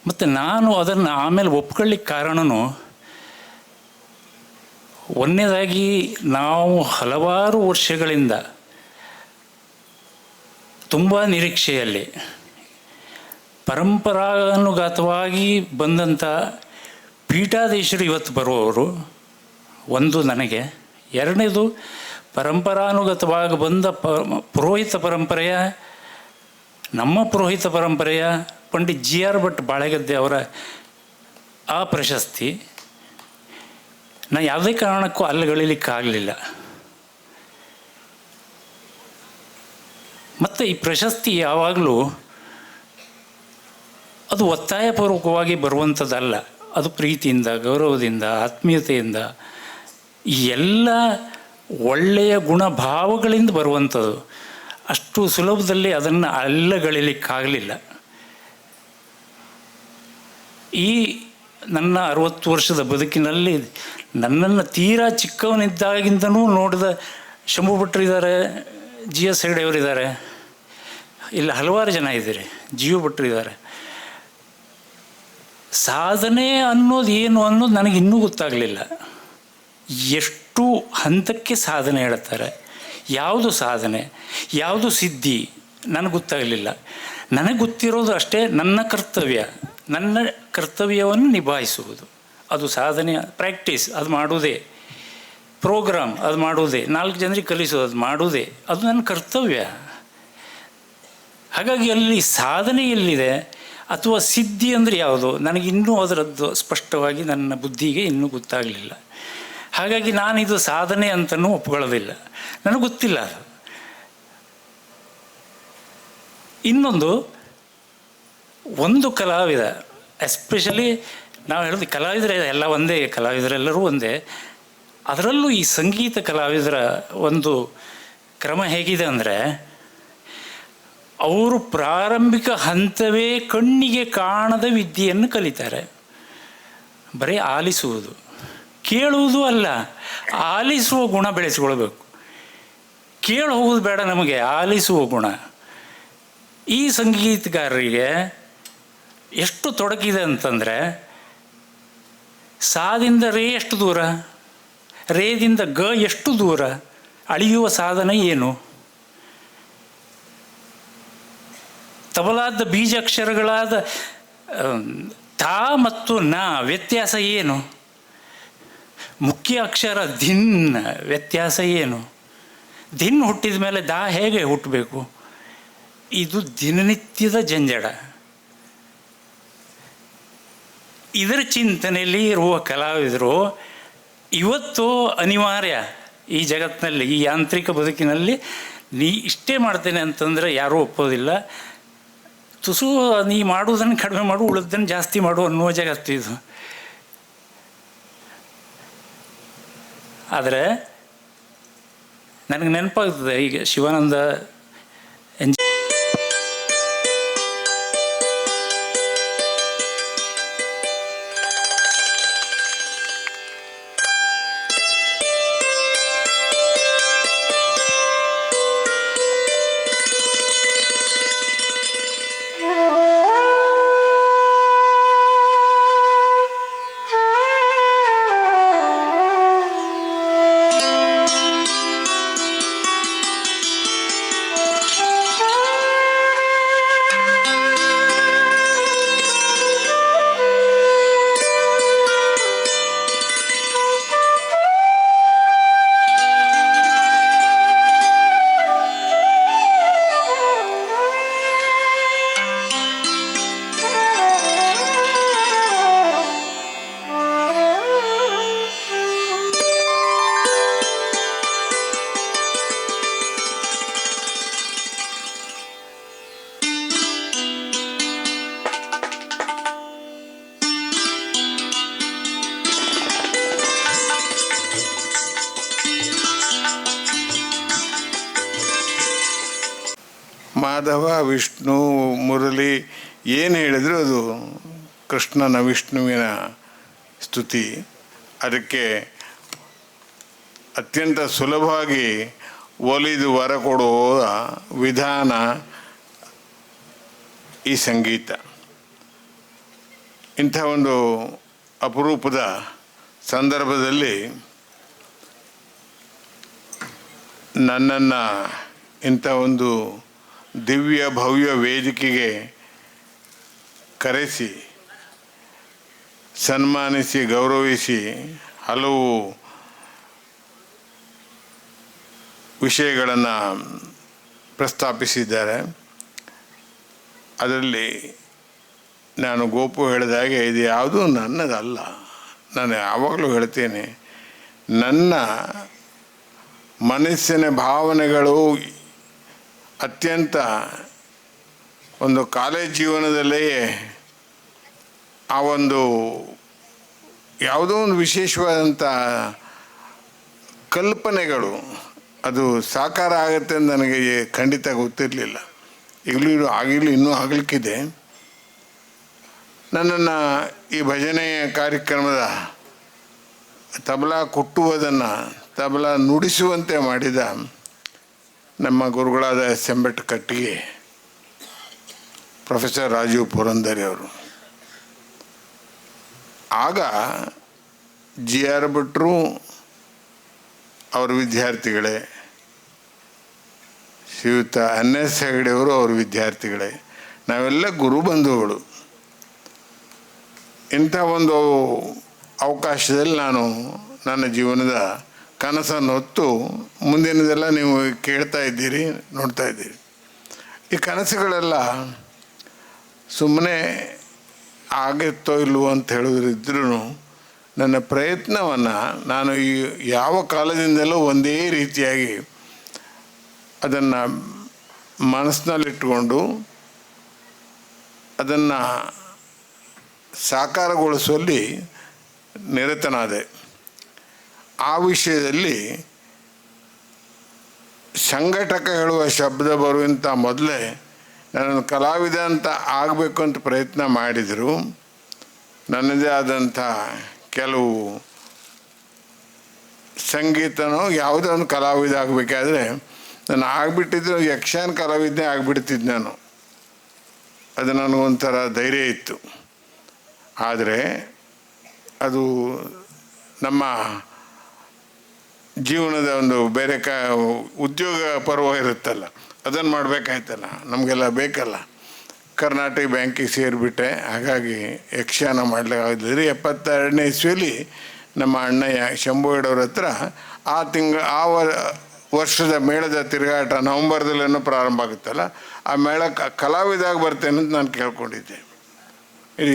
ಮತ್ತು ನಾನು ಅದನ್ನು ಆಮೇಲೆ ಒಪ್ಕೊಳ್ಳಿಕ್ಕೆ ಕಾರಣವೂ, ಒಂದನೇದಾಗಿ ನಾವು ಹಲವಾರು ವರ್ಷಗಳಿಂದ ತುಂಬ ನಿರೀಕ್ಷೆಯಲ್ಲಿ ಪರಂಪರಾನುಗತವಾಗಿ ಬಂದಂಥ ಪೀಠಾಧೀಶರು ಇವತ್ತು ಬರುವವರು ಒಂದು ನನಗೆ. ಎರಡನೇದು, ಪರಂಪರಾನುಗತವಾಗಿ ಬಂದ ಪುರೋಹಿತ ಪರಂಪರೆಯ, ನಮ್ಮ ಪುರೋಹಿತ ಪರಂಪರೆಯ ಪಂಡಿತ್ ಜಿ ಆರ್ ಭಟ್ ಬಾಳೆಗದ್ದೆ ಅವರ ಆ ಪ್ರಶಸ್ತಿ ನಾನು ಯಾವುದೇ ಕಾರಣಕ್ಕೂ ಅಲ್ಲಗಳಿಲಿಕ್ಕಾಗಲಿಲ್ಲ. ಮತ್ತು ಈ ಪ್ರಶಸ್ತಿ ಯಾವಾಗಲೂ ಅದು ಒತ್ತಾಯಪೂರ್ವಕವಾಗಿ ಬರುವಂಥದ್ದಲ್ಲ. ಅದು ಪ್ರೀತಿಯಿಂದ, ಗೌರವದಿಂದ, ಆತ್ಮೀಯತೆಯಿಂದ, ಈ ಎಲ್ಲ ಒಳ್ಳೆಯ ಗುಣಭಾವಗಳಿಂದ ಬರುವಂಥದ್ದು. ಅಷ್ಟು ಸುಲಭದಲ್ಲಿ ಅದನ್ನು ಅಲ್ಲಗಳಿಲಿಕ್ಕಾಗಲಿಲ್ಲ. ಈ ನನ್ನ 60 ವರ್ಷದ ಬದುಕಿನಲ್ಲಿ ನನ್ನನ್ನು ತೀರಾ ಚಿಕ್ಕವನಿದ್ದಾಗಿಂದನೂ ನೋಡಿದ ಶಂಭು ಭಟ್ರು ಇದ್ದಾರೆ, ಜಿ ಎಸ್ ಹೆಗಡೆಯವರಿದ್ದಾರೆ, ಇಲ್ಲ ಹಲವಾರು ಜನ ಇದ್ದೀರಿ, ಜಿ ಯು ಭಟ್ರು ಇದ್ದಾರೆ. ಸಾಧನೆ ಅನ್ನೋದು ಏನು ಅನ್ನೋದು ನನಗೆ ಇನ್ನೂ ಗೊತ್ತಾಗಲಿಲ್ಲ. ಎಷ್ಟು ಹಂತಕ್ಕೆ ಸಾಧನೆ ಹೇಳ್ತಾರೆ, ಯಾವುದು ಸಾಧನೆ, ಯಾವುದು ಸಿದ್ಧಿ ನನಗೆ ಗೊತ್ತಾಗಲಿಲ್ಲ. ನನಗೆ ಗೊತ್ತಿರೋದು ಅಷ್ಟೇ, ನನ್ನ ಕರ್ತವ್ಯವನ್ನು ನಿಭಾಯಿಸುವುದು ಅದು ಸಾಧನೆ. ಪ್ರಾಕ್ಟೀಸ್ ಅದು ಮಾಡುವುದೇ, ಪ್ರೋಗ್ರಾಮ್ ಅದು ಮಾಡುವುದೇ, 4 ಜನರಿಗೆ ಕಲಿಸೋದು ಅದು ಮಾಡುವುದೇ, ಅದು ನನ್ನ ಕರ್ತವ್ಯ. ಹಾಗಾಗಿ ಅಲ್ಲಿ ಸಾಧನೆ ಎಲ್ಲಿದೆ ಅಥವಾ ಸಿದ್ಧಿ ಅಂದರೆ ಯಾವುದು, ನನಗಿನ್ನೂ ಅದರದ್ದು ಸ್ಪಷ್ಟವಾಗಿ ನನ್ನ ಬುದ್ಧಿಗೆ ಇನ್ನೂ ಗೊತ್ತಾಗಲಿಲ್ಲ. ಹಾಗಾಗಿ ನಾನಿದು ಸಾಧನೆ ಅಂತಲೂ ಒಪ್ಕೊಳ್ಳೋದಿಲ್ಲ, ನನಗೆ ಗೊತ್ತಿಲ್ಲ ಅದು. ಇನ್ನೊಂದು, ಒಂದು ಕಲಾವಿದ, ಎಸ್ಪೆಷಲಿ ನಾವು ಹೇಳೋದು ಕಲಾವಿದರೆ ಎಲ್ಲ ಒಂದೇ, ಕಲಾವಿದರೆಲ್ಲರೂ ಒಂದೇ. ಅದರಲ್ಲೂ ಈ ಸಂಗೀತ ಕಲಾವಿದರ ಒಂದು ಕ್ರಮ ಹೇಗಿದೆ ಅಂದರೆ, ಅವರು ಪ್ರಾರಂಭಿಕ ಹಂತವೇ ಕಣ್ಣಿಗೆ ಕಾಣದ ವಿದ್ಯೆಯನ್ನು ಕಲಿತಾರೆ. ಬರೀ ಆಲಿಸುವುದು, ಕೇಳುವುದು ಅಲ್ಲ, ಆಲಿಸುವ ಗುಣ ಬೆಳೆಸಿಕೊಳ್ಬೇಕು. ಕೇಳಿ ಹೋಗೋದು ಬೇಡ, ನಮಗೆ ಆಲಿಸುವ ಗುಣ. ಈ ಸಂಗೀತಗಾರರಿಗೆ ಎಷ್ಟು ತೊಡಕಿದೆ ಅಂತಂದರೆ, ಸಾದಿಂದ ರೇ ಎಷ್ಟು ದೂರ, ರೇದಿಂದ ಗ ಎಷ್ಟು ದೂರ, ಅಳಿಯುವ ಸಾಧನ ಏನು, ತಬಲಾದ ಬೀಜಾಕ್ಷರಗಳಾದ ತಾ ಮತ್ತು ನ ವ್ಯತ್ಯಾಸ ಏನು, ಮುಖ್ಯ ಅಕ್ಷರ ಧಿನ್ ವ್ಯತ್ಯಾಸ ಏನು, ಧಿನ್ ಹುಟ್ಟಿದ ಮೇಲೆ ದಾ ಹೇಗೆ ಹುಟ್ಟಬೇಕು, ಇದು ದಿನನಿತ್ಯದ ಜಂಜಡ. ಇದರ ಚಿಂತನೆಯಲ್ಲಿ ಇರುವ ಕಲಾವಿದರು ಇವತ್ತು ಅನಿವಾರ್ಯ ಈ ಜಗತ್ತಿನಲ್ಲಿ, ಈ ಯಾಂತ್ರಿಕ ಬದುಕಿನಲ್ಲಿ. ಇಷ್ಟೇ ಮಾಡ್ತೇನೆ ಅಂತಂದರೆ ಯಾರೂ ಒಪ್ಪೋದಿಲ್ಲ. ತುಸು ನೀ ಮಾಡುವುದನ್ನು ಕಡಿಮೆ ಮಾಡು, ಉಳಿದನ್ನು ಜಾಸ್ತಿ ಮಾಡು ಅನ್ನುವ ಜಗತ್ತು ಇದು. ಆದರೆ ನನಗೆ ನೆನಪಾಗ್ತದೆ, ಈಗ ಶಿವಾನಂದ ಮಾಧವ, ವಿಷ್ಣು, ಮುರಳಿ ಏನು ಹೇಳಿದ್ರು ಅದು ಕೃಷ್ಣನ ವಿಷ್ಣುವಿನ ಸ್ತುತಿ. ಅದಕ್ಕೆ ಅತ್ಯಂತ ಸುಲಭವಾಗಿ ಒಲಿದು ವರ ಕೊಡುವ ವಿಧಾನ ಈ ಸಂಗೀತ. ಇಂಥ ಒಂದು ಅಪರೂಪದ ಸಂದರ್ಭದಲ್ಲಿ ನನ್ನನ್ನು ಇಂಥ ಒಂದು ದಿವ್ಯ ಭವ್ಯ ವೇದಿಕೆಗೆ ಕರೆಸಿ ಸನ್ಮಾನಿಸಿ ಗೌರವಿಸಿ ಹಲವು ವಿಷಯಗಳನ್ನು ಪ್ರಸ್ತಾಪಿಸಿದ್ದಾರೆ. ಅದರಲ್ಲಿ ನಾನು ಗೋಪು ಹೇಳಿದಾಗೆ ಇದು ಯಾವುದೂ ನನ್ನದಲ್ಲ. ನಾನು ಯಾವಾಗಲೂ ಹೇಳ್ತೇನೆ, ನನ್ನ ಮನಸ್ಸಿನ ಭಾವನೆಗಳು ಅತ್ಯಂತ ಒಂದು ಕಾಲೇಜ್ ಜೀವನದಲ್ಲಿಯೇ ಆ ಒಂದು ಯಾವುದೋ ಒಂದು ವಿಶೇಷವಾದಂಥ ಕಲ್ಪನೆಗಳು ಅದು ಸಾಕಾರ ಆಗುತ್ತೆ ಅಂತ ನನಗೆ ಖಂಡಿತ ಗೊತ್ತಿರಲಿಲ್ಲ. ಈಗಲೂ ಆಗಿರಲಿ, ಇನ್ನೂ ಆಗಲಿಕ್ಕಿದೆ. ನನ್ನನ್ನು ಈ ಭಜನೆಯ ಕಾರ್ಯಕ್ರಮದ ತಬಲಾ ಕುಟ್ಟುವುದನ್ನು, ತಬಲಾ ನುಡಿಸುವಂತೆ ಮಾಡಿದ ನಮ್ಮ ಗುರುಗಳಾದ ಎಂ ಕಟ್ಟಿಗೆ ಪ್ರೊಫೆಸರ್ ರಾಜೀವ್ ಪುರಂದರಿ ಅವರು. ಆಗ GR ಭಟ್ರು ಅವ್ರ ವಿದ್ಯಾರ್ಥಿಗಳೇ, ಶ್ರೀಯುತ NS ಹೆಗಡೆಯವರು ಅವ್ರ ವಿದ್ಯಾರ್ಥಿಗಳೇ, ನಾವೆಲ್ಲ ಗುರುಬಂಧುಗಳು. ಇಂಥ ಒಂದು ಅವಕಾಶದಲ್ಲಿ ನಾನು ನನ್ನ ಜೀವನದ ಕನಸನ್ನು ಹೊತ್ತು ಮುಂದಿನದೆಲ್ಲ ನೀವು ಕೇಳ್ತಾ ಇದ್ದೀರಿ, ನೋಡ್ತಾ ಇದ್ದೀರಿ. ಈ ಕನಸುಗಳೆಲ್ಲ ಸುಮ್ಮನೆ ಆಗುತ್ತೋ ಇಲ್ವೋ ಅಂತ ಹೇಳಿದ್ರೂ ನನ್ನ ಪ್ರಯತ್ನವನ್ನು ನಾನು ಈ ಯಾವ ಕಾಲದಿಂದಲೂ ಒಂದೇ ರೀತಿಯಾಗಿ ಅದನ್ನು ಮನಸ್ಸಿನಲ್ಲಿಟ್ಟುಕೊಂಡು ಅದನ್ನು ಸಾಕಾರಗೊಳಿಸುವಲ್ಲಿ ನಿರತನಾದೆ. ಆ ವಿಷಯದಲ್ಲಿ ಸಂಘಟಕ ಹೇಳುವ ಶಬ್ದ ಬರುವಂಥ ಮೊದಲೇ ನನ್ನನ್ನು ಕಲಾವಿದ ಅಂತ ಆಗಬೇಕು ಅಂತ ಪ್ರಯತ್ನ ಮಾಡಿದರು. ನನ್ನದೇ ಆದಂಥ ಕೆಲವು ಸಂಗೀತನೋ ಯಾವುದೋ ಒಂದು ಕಲಾವಿದ ಆಗಬೇಕಾದ್ರೆ ನಾನು ಆಗಿಬಿಟ್ಟಿದ್ದು ಯಕ್ಷಗಾನ ಕಲಾವಿದನೇ ಆಗಿಬಿಡ್ತಿದ್ದು ನಾನು. ಅದು ನನಗೊಂಥರ ಧೈರ್ಯ ಇತ್ತು. ಆದರೆ ಅದು ನಮ್ಮ ಜೀವನದ ಒಂದು ಬೇರೆ ಉದ್ಯೋಗ ಪರ್ವ ಇರುತ್ತಲ್ಲ, ಅದನ್ನು ಮಾಡಬೇಕಾಯ್ತಲ್ಲ, ನಮಗೆಲ್ಲ ಬೇಕಲ್ಲ. ಕರ್ನಾಟಕ ಬ್ಯಾಂಕಿಗೆ ಸೇರಿಬಿಟ್ಟೆ. ಹಾಗಾಗಿ ಯಕ್ಷಗಾನ ಮಾಡಲಿಕ್ಕಾಗದಿದ್ದರೆ 72ನೇ ಇಸ್ವಿಯಲ್ಲಿ ನಮ್ಮ ಅಣ್ಣಯ್ಯ ಶಂಭುಗಡವ್ರ ಹತ್ರ ಆ ವರ್ಷದ ಮೇಳದ ತಿರುಗಾಟ ನವಂಬರ್ದಲ್ಲೇನೋ ಪ್ರಾರಂಭ ಆಗುತ್ತಲ್ಲ, ಆ ಮೇಳ ಕಲಾವಿದಾಗ ಬರ್ತೇನೆ ಅಂತ ನಾನು ಕೇಳ್ಕೊಂಡಿದ್ದೆ. ಇದು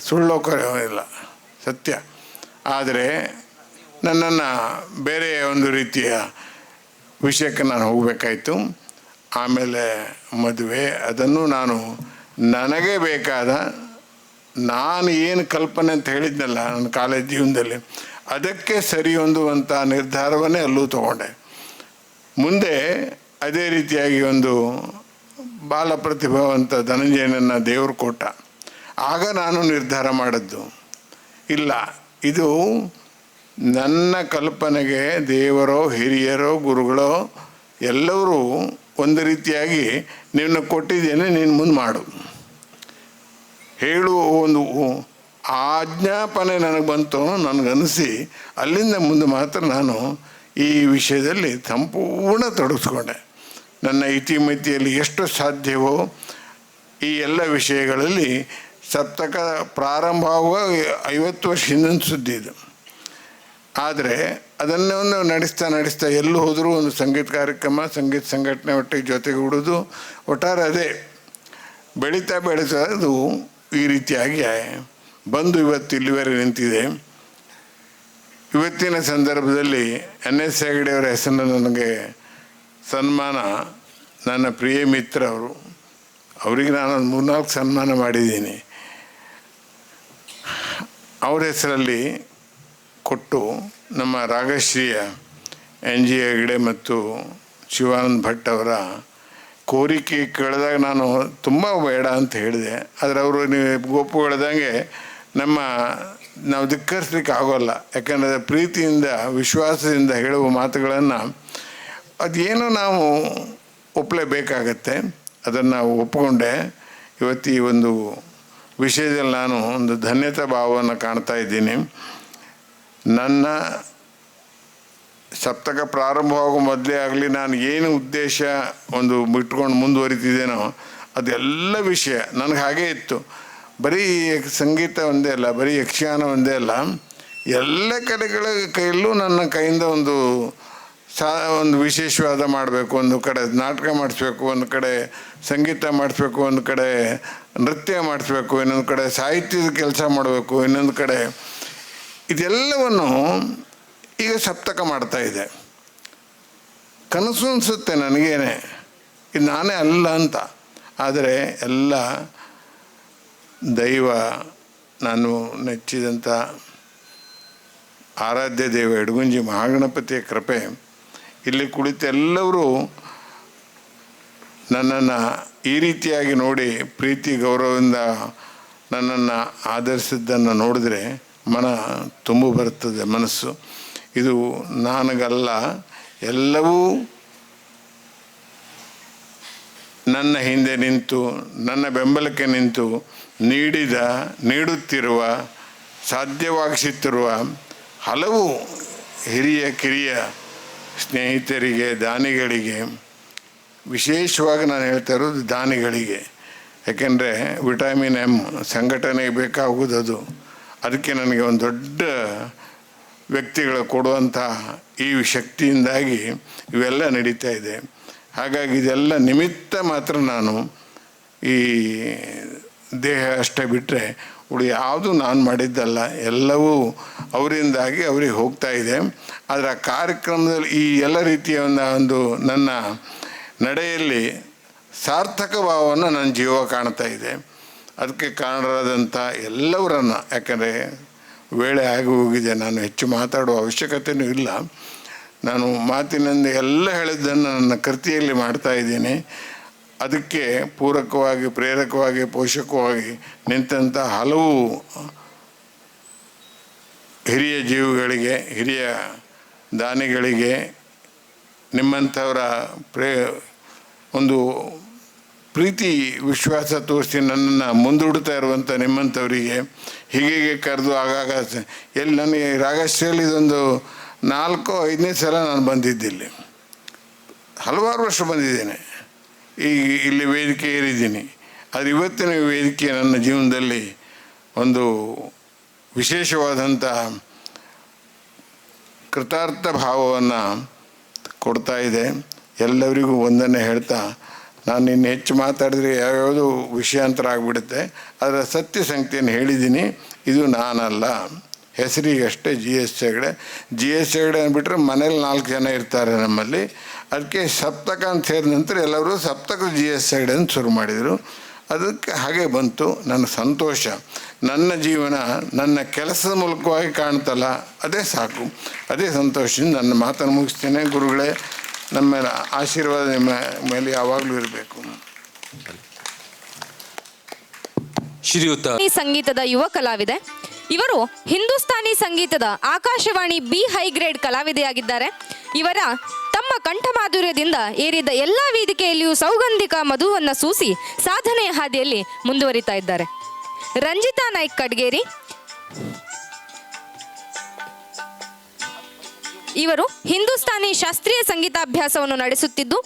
ಸುಳ್ಳೋಕ ಇಲ್ಲ, ಸತ್ಯ. ಆದರೆ ನನ್ನನ್ನು ಬೇರೆ ಒಂದು ರೀತಿಯ ವಿಷಯಕ್ಕೆ ನಾನು ಹೋಗಬೇಕಾಯಿತು. ಆಮೇಲೆ ಮದುವೆ, ಅದನ್ನು ನಾನು ನನಗೆ ಬೇಕಾದ, ನಾನು ಏನು ಕಲ್ಪನೆ ಅಂತ ಹೇಳಿದ್ನಲ್ಲ ನನ್ನ ಕಾಲೇಜ್ ಜೀವನದಲ್ಲಿ, ಅದಕ್ಕೆ ಸರಿ ಹೊಂದುವಂಥ ನಿರ್ಧಾರವನ್ನೇ ಅಲ್ಲೂ ತಗೊಂಡೆ. ಮುಂದೆ ಅದೇ ರೀತಿಯಾಗಿ ಒಂದು ಬಾಲ ಪ್ರತಿಭಾವಂತ ಧನಂಜಯನನ್ನು ದೇವರು ಕೊಟ್ಟ. ಆಗ ನಾನು ನಿರ್ಧಾರ ಮಾಡಿದ್ದು, ಇಲ್ಲ, ಇದು ನನ್ನ ಕಲ್ಪನೆಗೆ ದೇವರೋ ಹಿರಿಯರೋ ಗುರುಗಳೋ ಎಲ್ಲರೂ ಒಂದು ರೀತಿಯಾಗಿ ನಿನ್ನ ಕೊಟ್ಟಿದ್ದೇನೆ, ನೀನು ಮುಂದೆ ಮಾಡು ಹೇಳುವ ಒಂದು ಆಜ್ಞಾಪನೆ ನನಗೆ ಬಂತು ನನಗನ್ನಿಸಿ, ಅಲ್ಲಿಂದ ಮುಂದೆ ಮಾತ್ರ ನಾನು ಈ ವಿಷಯದಲ್ಲಿ ಸಂಪೂರ್ಣ ತೊಡಗಿಸ್ಕೊಂಡೆ. ನನ್ನ ಇತಿಮಿತಿಯಲ್ಲಿ ಎಷ್ಟು ಸಾಧ್ಯವೋ ಈ ಎಲ್ಲ ವಿಷಯಗಳಲ್ಲಿ ಸಪ್ತಕ ಪ್ರಾರಂಭ ಆಗುವ 50 ವರ್ಷ ಹಿಂದಿನ ಸುದ್ದಿ ಇದು. ಆದರೆ ಅದನ್ನೇ ಒಂದು ನಡೆಸ್ತಾ ಎಲ್ಲೂ ಹೋದರೂ ಒಂದು ಸಂಗೀತ ಕಾರ್ಯಕ್ರಮ, ಸಂಗೀತ ಸಂಘಟನೆ ಒಟ್ಟಿಗೆ ಜೊತೆಗೂಡೋದು, ಒಟ್ಟಾರೆ ಅದೇ ಬೆಳೀತಾ ಅದು ಈ ರೀತಿಯಾಗಿ ಬಂದು ಇವತ್ತು ಇಲ್ಲಿವರೆಗೆ ನಿಂತಿದೆ. ಇವತ್ತಿನ ಸಂದರ್ಭದಲ್ಲಿ NS ಹೆಗಡೆಯವರ ಹೆಸರನ್ನು ನನಗೆ ಸನ್ಮಾನ, ನನ್ನ ಪ್ರಿಯ ಮಿತ್ರ ಅವರು, ಅವರಿಗೆ ನಾನು 3-4 ಸನ್ಮಾನ ಮಾಡಿದ್ದೀನಿ. ಅವ್ರ ಹೆಸರಲ್ಲಿ ಕೊಟ್ಟು ನಮ್ಮ ರಾಗಶ್ರೀಯ NG ಹೆಗಡೆ ಮತ್ತು ಶಿವಾನಂದ ಭಟ್ ಅವರ ಕೋರಿಕೆ ಕೇಳಿದಾಗ ನಾನು ತುಂಬ ಬೇಡ ಅಂತ ಹೇಳಿದೆ. ಆದರೆ ಅವರು ನೀವು ಗೋಪು ಹೇಳ್ದಂಗೆ ನಾವು ಧಿಕ್ಕರಿಸ್ಲಿಕ್ಕೆ ಆಗೋಲ್ಲ. ಯಾಕಂದರೆ ಪ್ರೀತಿಯಿಂದ ವಿಶ್ವಾಸದಿಂದ ಹೇಳುವ ಮಾತುಗಳನ್ನು ಅದೇನೋ ನಾವು ಒಪ್ಪಲೇಬೇಕಾಗತ್ತೆ. ಅದನ್ನು ನಾವು ಒಪ್ಪಿಕೊಂಡೆ. ಇವತ್ತು ಈ ಒಂದು ವಿಷಯದಲ್ಲಿ ನಾನು ಒಂದು ಧನ್ಯತಾ ಭಾವವನ್ನು ಕಾಣ್ತಾ ಇದ್ದೀನಿ. ನನ್ನ ಸಪ್ತಕ ಪ್ರಾರಂಭವಾಗೋ ಮೊದಲೇ ಆಗಲಿ ನಾನು ಏನು ಉದ್ದೇಶ ಒಂದು ಬಿಟ್ಕೊಂಡು ಮುಂದುವರಿತಿದ್ದೇನೋ ಅದೆಲ್ಲ ವಿಷಯ ನನಗೆ ಹಾಗೇ ಇತ್ತು. ಬರೀ ಸಂಗೀತ ಒಂದೇ ಅಲ್ಲ, ಬರೀ ಯಕ್ಷಗಾನ ಒಂದೇ ಅಲ್ಲ, ಎಲ್ಲ ಕಡೆಗಳ ಕೈಯಲ್ಲೂ ನನ್ನ ಕೈಯಿಂದ ಒಂದು ವಿಶೇಷವಾದ ಮಾಡಬೇಕು. ಒಂದು ಕಡೆ ನಾಟಕ ಮಾಡಿಸ್ಬೇಕು, ಒಂದು ಕಡೆ ಸಂಗೀತ ಮಾಡಿಸ್ಬೇಕು, ಒಂದು ಕಡೆ ನೃತ್ಯ ಮಾಡಿಸ್ಬೇಕು, ಇನ್ನೊಂದು ಕಡೆ ಸಾಹಿತ್ಯದ ಕೆಲಸ ಮಾಡಬೇಕು, ಇನ್ನೊಂದು ಕಡೆ ಇದೆಲ್ಲವನ್ನು ಈಗ ಸಪ್ತಕ ಮಾಡ್ತಾ ಇದೆ. ಕನಸು ಅನಿಸುತ್ತೆ ನನಗೇನೆ ಇದು ನಾನೇ ಅಲ್ಲ ಅಂತ. ಆದರೆ ಎಲ್ಲ ದೈವ, ನಾನು ನೆಚ್ಚಿದಂಥ ಆರಾಧ್ಯ ದೇವ ಎಡಗುಂಜಿ ಮಹಾಗಣಪತಿಯ ಕೃಪೆ. ಇಲ್ಲಿ ಕುಳಿತ ಎಲ್ಲರೂ ನನ್ನನ್ನು ಈ ರೀತಿಯಾಗಿ ನೋಡಿ ಪ್ರೀತಿ ಗೌರವದಿಂದ ನನ್ನನ್ನು ಆಧರಿಸಿದ್ದನ್ನು ನೋಡಿದ್ರೆ ಮನ ತುಂಬ ಬರ್ತದೆ ಮನಸ್ಸು. ಇದು ನನಗಲ್ಲ, ಎಲ್ಲವೂ ನನ್ನ ಹಿಂದೆ ನಿಂತು ನನ್ನ ಬೆಂಬಲಕ್ಕೆ ನಿಂತು ನೀಡುತ್ತಿರುವ ಸಾಧ್ಯವಾಗಿಸುತ್ತಿರುವ ಹಲವು ಹಿರಿಯ ಕಿರಿಯ ಸ್ನೇಹಿತರಿಗೆ, ದಾನಿಗಳಿಗೆ, ವಿಶೇಷವಾಗಿ ನಾನು ಹೇಳ್ತಾ ಇರೋದು ದಾನಿಗಳಿಗೆ. ಯಾಕೆಂದರೆ ವಿಟಮಿನ್ ಎಮ್ ಸಂಘಟನೆಗೆ ಬೇಕಾಗುವುದದು. ಅದಕ್ಕೆ ನನಗೆ ಒಂದು ದೊಡ್ಡ ವ್ಯಕ್ತಿಗಳು ಕೊಡುವಂಥ ಈ ಶಕ್ತಿಯಿಂದಾಗಿ ಇವೆಲ್ಲ ನಡೀತಾ ಇದೆ. ಹಾಗಾಗಿ ಇದೆಲ್ಲ ನಿಮಿತ್ತ ಮಾತ್ರ. ನಾನು ಈ ದೇಹ ಅಷ್ಟೇ ಬಿಟ್ಟರೆ ಯಾವುದು ನಾನು ಮಾಡಿದ್ದಲ್ಲ, ಎಲ್ಲವೂ ಅವರಿಂದಾಗಿ ಅವರಿಗೆ ಹೋಗ್ತಾ ಇದೆ. ಆದರೆ ಆ ಕಾರ್ಯಕ್ರಮದಲ್ಲಿ ಈ ಎಲ್ಲ ರೀತಿಯ ಒಂದು ನನ್ನ ನಡೆಯಲ್ಲಿ ಸಾರ್ಥಕ ಭಾವವನ್ನು ನನ್ನ ಜೀವ ಕಾಣ್ತಾ ಇದೆ. ಅದಕ್ಕೆ ಕಾರಣರಾದಂಥ ಎಲ್ಲವರನ್ನು, ಯಾಕಂದರೆ ವೇಳೆ ಆಗಿ ಹೋಗಿದೆ, ನಾನು ಹೆಚ್ಚು ಮಾತಾಡುವ ಅವಶ್ಯಕತೆಯೂ ಇಲ್ಲ. ನಾನು ಮಾತಿನಿಂದ ಎಲ್ಲ ಹೇಳಿದ್ದನ್ನು ನನ್ನ ಕೃತಿಯಲ್ಲಿ ಮಾಡ್ತಾ ಇದ್ದೀನಿ. ಅದಕ್ಕೆ ಪೂರಕವಾಗಿ, ಪ್ರೇರಕವಾಗಿ, ಪೋಷಕವಾಗಿ ನಿಂತಹ ಹಲವು ಹಿರಿಯ ಜೀವಿಗಳಿಗೆ, ಹಿರಿಯ ದಾನಿಗಳಿಗೆ, ನಿಮ್ಮಂಥವರ ಒಂದು ಪ್ರೀತಿ ವಿಶ್ವಾಸ ತೋರಿಸಿ ನನ್ನನ್ನು ಮುಂದೂಡ್ತಾ ಇರುವಂಥ ನಿಮ್ಮಂಥವರಿಗೆ ಹೀಗೆ ಕರೆದು ಆಗಾಗ ಎಲ್ಲಿ ನನಗೆ ರಾಗಶ್ರೀಯಲ್ಲಿ ಇದೊಂದು 4-5ನೇ ಸಲ ನಾನು ಬಂದಿದ್ದಿಲ್ಲಿ. ಹಲವಾರು ವರ್ಷ ಬಂದಿದ್ದೇನೆ, ಈಗ ಇಲ್ಲಿ ವೇದಿಕೆ ಏರಿದ್ದೀನಿ. ಆದರೆ ಇವತ್ತಿನ ವೇದಿಕೆ ನನ್ನ ಜೀವನದಲ್ಲಿ ಒಂದು ವಿಶೇಷವಾದಂಥ ಕೃತಾರ್ಥ ಭಾವವನ್ನು ಕೊಡ್ತಾ ಇದೆ. ಎಲ್ಲರಿಗೂ ಒಂದನ್ನೇ ಹೇಳ್ತಾ, ನಾನು ಇನ್ನು ಹೆಚ್ಚು ಮಾತಾಡಿದ್ರೆ ಯಾವ್ಯಾವುದು ವಿಷಯಾಂತರ ಆಗಿಬಿಡುತ್ತೆ. ಅದರ ಸತ್ಯ ಸಂಖ್ಯೆಯನ್ನು ಹೇಳಿದ್ದೀನಿ. ಇದು ನಾನಲ್ಲ, ಹೆಸರಿಗಷ್ಟೇ GS ಹೆಗಡೆ ಅಂದ್ಬಿಟ್ರೆ ಮನೇಲಿ 4 ಜನ ಇರ್ತಾರೆ ನಮ್ಮಲ್ಲಿ. ಅದಕ್ಕೆ ಸಪ್ತಕ ಅಂತ ಸೇರಿದ ನಂತರ ಎಲ್ಲರೂ ಸಪ್ತಕ GS ಹೆಗಡೆ ಅಂತ ಶುರು ಮಾಡಿದರು. ಅದಕ್ಕೆ ಹಾಗೆ ಬಂತು. ನನ್ನ ಸಂತೋಷ, ನನ್ನ ಜೀವನ ನನ್ನ ಕೆಲಸದ ಮೂಲಕವಾಗಿ ಕಾಣ್ತಲ್ಲ, ಅದೇ ಸಾಕು, ಅದೇ ಸಂತೋಷದಿಂದ ನನ್ನ ಮಾತನ್ನು ಮುಗಿಸ್ತೇನೆ. ಗುರುಗಳೇ, ನಮ್ಮ ಮೇಲೆ ಆಶೀರ್ವಾದ ನಿಮ್ಮ ಮೇಲೆ ಯಾವಾಗಲೂ ಇರಬೇಕು. ಶ್ರೀಯುತ ಸಂಗೀತದ ಯುವ ಕಲಾವಿದೆ. ಇವರು ಹಿಂದೂಸ್ತಾನಿ ಸಂಗೀತದ ಆಕಾಶವಾಣಿ B ಹೈ ಗ್ರೇಡ್ ಕಲಾವಿದೆಯಾಗಿದ್ದಾರೆ. ಇವರ ತಮ್ಮ ಕಂಠಮಾಧುರ್ಯದಿಂದ ಏರಿದ ಎಲ್ಲ ವೇದಿಕೆಯಲ್ಲಿಯೂ ಸೌಗಂಧಿಕ ಮಧುವನ್ನು ಸೂಸಿ ಸಾಧನೆಯ ಹಾದಿಯಲ್ಲಿ ಮುಂದುವರಿತಾ ಇದ್ದಾರೆ. ರಂಜಿತಾ ನಾಯ್ಕ್ ಕಡ್ಗೇರಿ ಇವರು ಹಿಂದೂಸ್ತಾನಿ ಶಾಸ್ತ್ರೀಯ ಸಂಗೀತಾಭ್ಯಾಸವನ್ನು ನಡೆಸುತ್ತಿದ್ದು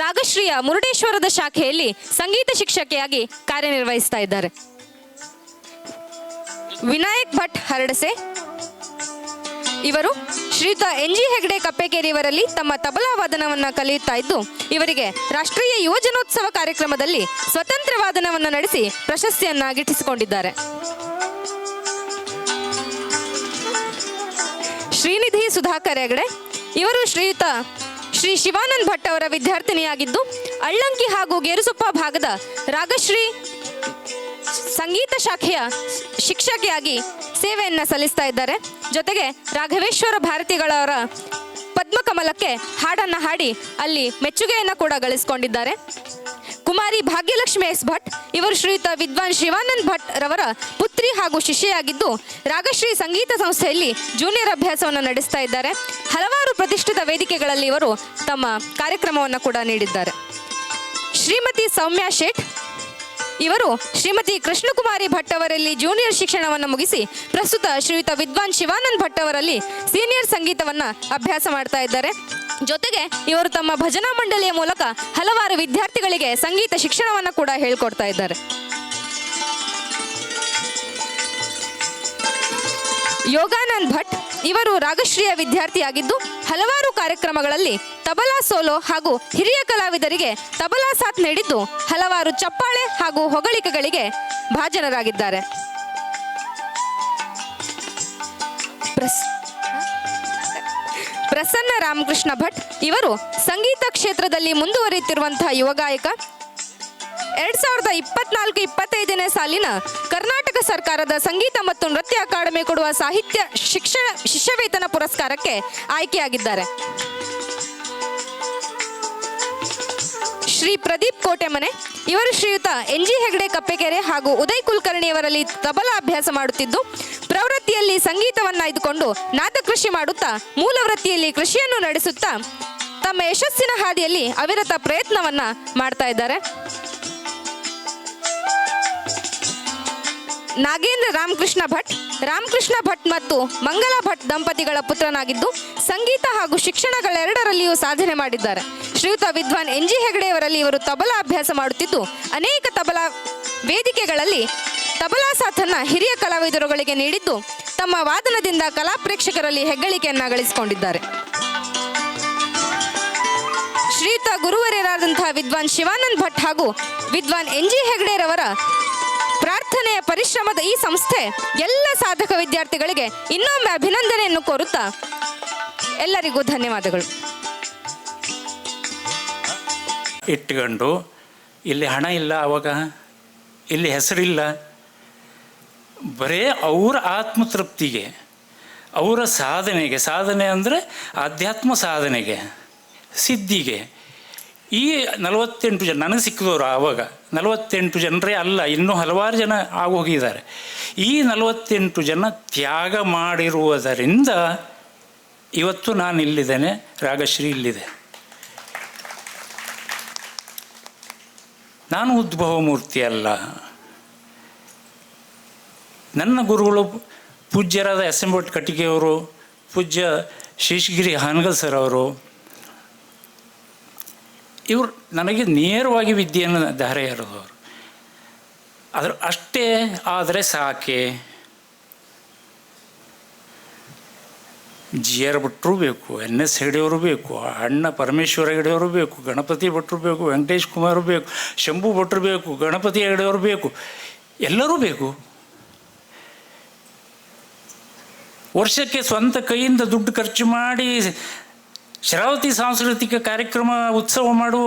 ರಾಗಶ್ರೀಯ ಮುರುಡೇಶ್ವರದ ಶಾಖೆಯಲ್ಲಿ ಸಂಗೀತ ಶಿಕ್ಷಕಿಯಾಗಿ ಕಾರ್ಯನಿರ್ವಹಿಸ್ತಾ ಇದ್ದಾರೆ. ವಿನಾಯಕ್ ಭಟ್ ಹರಡಸೆ ಇವರು ಶ್ರೀಯುತ NG ಹೆಗ್ಡೆ ಕಪ್ಪೆಕೇರಿ ಇವರಲ್ಲಿ ತಮ್ಮ ತಬಲಾ ವಾದನವನ್ನು ಕಲಿಯುತ್ತಾ ಇದ್ದು, ಇವರಿಗೆ ರಾಷ್ಟ್ರೀಯ ಯುವಜನೋತ್ಸವ ಕಾರ್ಯಕ್ರಮದಲ್ಲಿ ಸ್ವತಂತ್ರ ವಾದನವನ್ನು ನಡೆಸಿ ಪ್ರಶಸ್ತಿಯನ್ನ ಗಿಟ್ಟಿಸಿಕೊಂಡಿದ್ದಾರೆ. ಶ್ರೀನಿಧಿ ಸುಧಾಕರ್ ಹೆಗಡೆ ಇವರು ಶ್ರೀಯುತ ಶ್ರೀ ಶಿವಾನಂದ್ ಭಟ್ ಅವರ ವಿದ್ಯಾರ್ಥಿನಿಯಾಗಿದ್ದು, ಅಳ್ಳಂಕಿ ಹಾಗೂ ಗೇರುಸೊಪ್ಪ ಭಾಗದ ರಾಗಶ್ರೀ ಸಂಗೀತ ಶಾಖೆಯ ಶಿಕ್ಷಕಿಯಾಗಿ ಸೇವೆಯನ್ನು ಸಲ್ಲಿಸ್ತಾ ಇದ್ದಾರೆ. ಜೊತೆಗೆ ರಾಘವೇಶ್ವರ ಭಾರತಿಗಳವರ ಪದ್ಮ ಪದ್ಮಕಮಲಕ್ಕೆ ಹಾಡನ್ನು ಹಾಡಿ ಅಲ್ಲಿ ಮೆಚ್ಚುಗೆಯನ್ನು ಕೂಡ ಗಳಿಸಿಕೊಂಡಿದ್ದಾರೆ. ಕುಮಾರಿ ಭಾಗ್ಯಲಕ್ಷ್ಮಿ ಎಸ್ ಭಟ್ ಇವರು ಶ್ರೀಯುತ ವಿದ್ವಾನ್ ಶಿವಾನಂದ್ ಭಟ್ ರವರ ಪುತ್ರಿ ಹಾಗೂ ಶಿಷ್ಯೆಯಾಗಿದ್ದು ರಾಗಶ್ರೀ ಸಂಗೀತ ಸಂಸ್ಥೆಯಲ್ಲಿ ಜೂನಿಯರ್ ಅಭ್ಯಾಸವನ್ನು ನಡೆಸ್ತಾ ಇದ್ದಾರೆ. ಹಲವಾರು ಪ್ರತಿಷ್ಠಿತ ವೇದಿಕೆಗಳಲ್ಲಿ ಇವರು ತಮ್ಮ ಕಾರ್ಯಕ್ರಮವನ್ನು ಕೂಡ ನೀಡಿದ್ದಾರೆ. ಶ್ರೀಮತಿ ಸೌಮ್ಯಾ ಶೇಟ್ ಇವರು ಶ್ರೀಮತಿ ಕೃಷ್ಣಕುಮಾರಿ ಭಟ್ ಅವರಲ್ಲಿ ಜೂನಿಯರ್ ಶಿಕ್ಷಣವನ್ನು ಮುಗಿಸಿ ಪ್ರಸ್ತುತ ಶ್ರೀಯುತ ವಿದ್ವಾನ್ ಶಿವಾನಂದ್ ಭಟ್ ಅವರಲ್ಲಿ ಸೀನಿಯರ್ ಸಂಗೀತವನ್ನು ಅಭ್ಯಾಸ ಮಾಡ್ತಾ ಇದ್ದಾರೆ. ಜೊತೆಗೆ ಇವರು ತಮ್ಮ ಭಜನಾ ಮಂಡಳಿಯ ಮೂಲಕ ಹಲವಾರು ವಿದ್ಯಾರ್ಥಿಗಳಿಗೆ ಸಂಗೀತ ಶಿಕ್ಷಣವನ್ನು ಕೂಡ ಹೇಳ್ಕೊಡ್ತಾ ಇದ್ದಾರೆ. ಯೋಗಾನಂದ್ ಭಟ್ ಇವರು ರಾಗಶ್ರೀಯ ವಿದ್ಯಾರ್ಥಿಯಾಗಿದ್ದು ಹಲವಾರು ಕಾರ್ಯಕ್ರಮಗಳಲ್ಲಿ ತಬಲಾ ಸೋಲೋ ಹಾಗೂ ಹಿರಿಯ ಕಲಾವಿದರಿಗೆ ತಬಲಾ ಸಾಥ್ ನೀಡಿದ್ದು ಹಲವಾರು ಚಪ್ಪಾಳೆ ಹಾಗೂ ಹೊಗಳಿಕೆಗಳಿಗೆ ಭಾಜನರಾಗಿದ್ದಾರೆ. ಪ್ರಸನ್ನ ರಾಮಕೃಷ್ಣ ಭಟ್ ಇವರು ಸಂಗೀತ ಕ್ಷೇತ್ರದಲ್ಲಿ ಮುಂದುವರಿಯುತ್ತಿರುವಂತಹ ಯುವ ಗಾಯಕ. 2024-25ನೇ ಸಾಲಿನ ಕರ್ನಾಟಕ ಸರ್ಕಾರದ ಸಂಗೀತ ಮತ್ತು ನೃತ್ಯ ಅಕಾಡೆಮಿ ಕೊಡುವ ಸಾಹಿತ್ಯ ಶಿಷ್ಯವೇತನ ಪುರಸ್ಕಾರಕ್ಕೆ ಆಯ್ಕೆಯಾಗಿದ್ದಾರೆ. ಶ್ರೀ ಪ್ರದೀಪ್ ಕೋಟೆಮನೆ ಇವರು ಶ್ರೀಯುತ NG ಹೆಗ್ಡೆ ಕಪ್ಪೆಕೆರೆ ಹಾಗೂ ಉದಯ್ ಕುಲಕರ್ಣಿಯವರಲ್ಲಿ ತಬಲಾ ಅಭ್ಯಾಸ ಮಾಡುತ್ತಿದ್ದು ಪ್ರವೃತ್ತಿಯಲ್ಲಿ ಸಂಗೀತವನ್ನು ಆಯ್ದುಕೊಂಡು ನಾದಕೃಷಿ ಮಾಡುತ್ತಾ ಮೂಲ ವೃತ್ತಿಯಲ್ಲಿ ಕೃಷಿಯನ್ನು ನಡೆಸುತ್ತಾ ತಮ್ಮ ಯಶಸ್ಸಿನ ಹಾದಿಯಲ್ಲಿ ಅವಿರತ ಪ್ರಯತ್ನವನ್ನ ಮಾಡ್ತಾ ಇದ್ದಾರೆ. ನಾಗೇಂದ್ರ ರಾಮಕೃಷ್ಣ ಭಟ್ ಮತ್ತು ಮಂಗಲಾ ಭಟ್ ದಂಪತಿಗಳ ಪುತ್ರನಾಗಿದ್ದು ಸಂಗೀತ ಹಾಗೂ ಶಿಕ್ಷಣಗಳೆರಡರಲ್ಲಿಯೂ ಸಾಧನೆ ಮಾಡಿದ್ದಾರೆ. ಶ್ರೀಯುತ ವಿದ್ವಾನ್ NG ಹೆಗಡೆಯವರಲ್ಲಿ ಇವರು ತಬಲಾ ಅಭ್ಯಾಸ ಮಾಡುತ್ತಿದ್ದು ಅನೇಕ ತಬಲಾ ವೇದಿಕೆಗಳಲ್ಲಿ ತಬಲಾ ಸಾಥನ್ನ ಹಿರಿಯ ಕಲಾವಿದರುಗಳಿಗೆ ನೀಡಿದ್ದು ತಮ್ಮ ವಾದನದಿಂದ ಕಲಾ ಪ್ರೇಕ್ಷಕರಲ್ಲಿ ಹೆಗ್ಗಳಿಕೆಯನ್ನ ಗಳಿಸಿಕೊಂಡಿದ್ದಾರೆ. ಶ್ರೀಯುತ ಗುರುವರೇರಾದಂತಹ ವಿದ್ವಾನ್ ಶಿವಾನಂದ್ ಭಟ್ ಹಾಗೂ ವಿದ್ವಾನ್ NG ಹೆಗ್ಡೆರವರ ಪ್ರಾರ್ಥನೆಯ ಪರಿಶ್ರಮದ ಈ ಸಂಸ್ಥೆ ಎಲ್ಲ ಸಾಧಕ ವಿದ್ಯಾರ್ಥಿಗಳಿಗೆ ಇನ್ನೊಮ್ಮೆ ಅಭಿನಂದನೆಯನ್ನು ಕೋರುತ್ತಾ ಎಲ್ಲರಿಗೂ ಧನ್ಯವಾದಗಳು. ಇಟ್ಕೊಂಡು ಇಲ್ಲಿ ಹಣ ಇಲ್ಲ, ಅವಾಗ ಇಲ್ಲಿ ಹೆಸರಿಲ್ಲ, ಬರೇ ಅವರ ಆತ್ಮತೃಪ್ತಿಗೆ, ಅವರ ಸಾಧನೆ ಅಂದರೆ ಆಧ್ಯಾತ್ಮ ಸಾಧನೆಗೆ, ಸಿದ್ಧಿಗೆ ಈ 48 ಜನ ನನಗೆ ಸಿಕ್ಕಿದವರು ಆವಾಗ 48 ಜನರೇ ಅಲ್ಲ, ಇನ್ನೂ ಹಲವಾರು ಜನ ಆಗೋಗಿದ್ದಾರೆ. ಈ 48 ಜನ ತ್ಯಾಗ ಮಾಡಿರುವುದರಿಂದ ಇವತ್ತು ನಾನು ಇಲ್ಲಿದ್ದೇನೆ, ರಾಗಶ್ರೀ ಇಲ್ಲಿದೆ. ನಾನು ಉದ್ಭವ ಮೂರ್ತಿ ಅಲ್ಲ. ನನ್ನ ಗುರುಗಳು ಪೂಜ್ಯರಾದ SM ಭಟ್ ಕಟ್ಟಿಗೆಯವರು, ಪೂಜ್ಯ ಶೇಷಗಿರಿ ಹಾನಗಲ್ ಸರ್ ಅವರು, ಇವರು ನನಗೆ ನೇರವಾಗಿ ವಿದ್ಯೆಯನ್ನು ಧಾರೆ ಎರೆದವರು. ಆದ್ರೆ ಅಷ್ಟೇ ಆದರೆ ಸಾಕೆ. GR ಭಟ್ರು ಬೇಕು, NS ಹೆಗಡೆಯವರು ಬೇಕು, ಅಣ್ಣ ಪರಮೇಶ್ವರ ಹೆಗಡೆಯವರು ಬೇಕು, ಗಣಪತಿ ಭಟ್ರು ಬೇಕು, ವೆಂಕಟೇಶ್ ಕುಮಾರ್ ಬೇಕು, ಶಂಭು ಭಟ್ರು ಬೇಕು, ಗಣಪತಿ ಹೆಗಡೆಯವರು ಬೇಕು, ಎಲ್ಲರೂ ಬೇಕು. ವರ್ಷಕ್ಕೆ ಸ್ವಂತ ಕೈಯಿಂದ ದುಡ್ಡು ಖರ್ಚು ಮಾಡಿ ಶರಾವತಿ ಸಾಂಸ್ಕೃತಿಕ ಕಾರ್ಯಕ್ರಮ ಉತ್ಸವ ಮಾಡುವ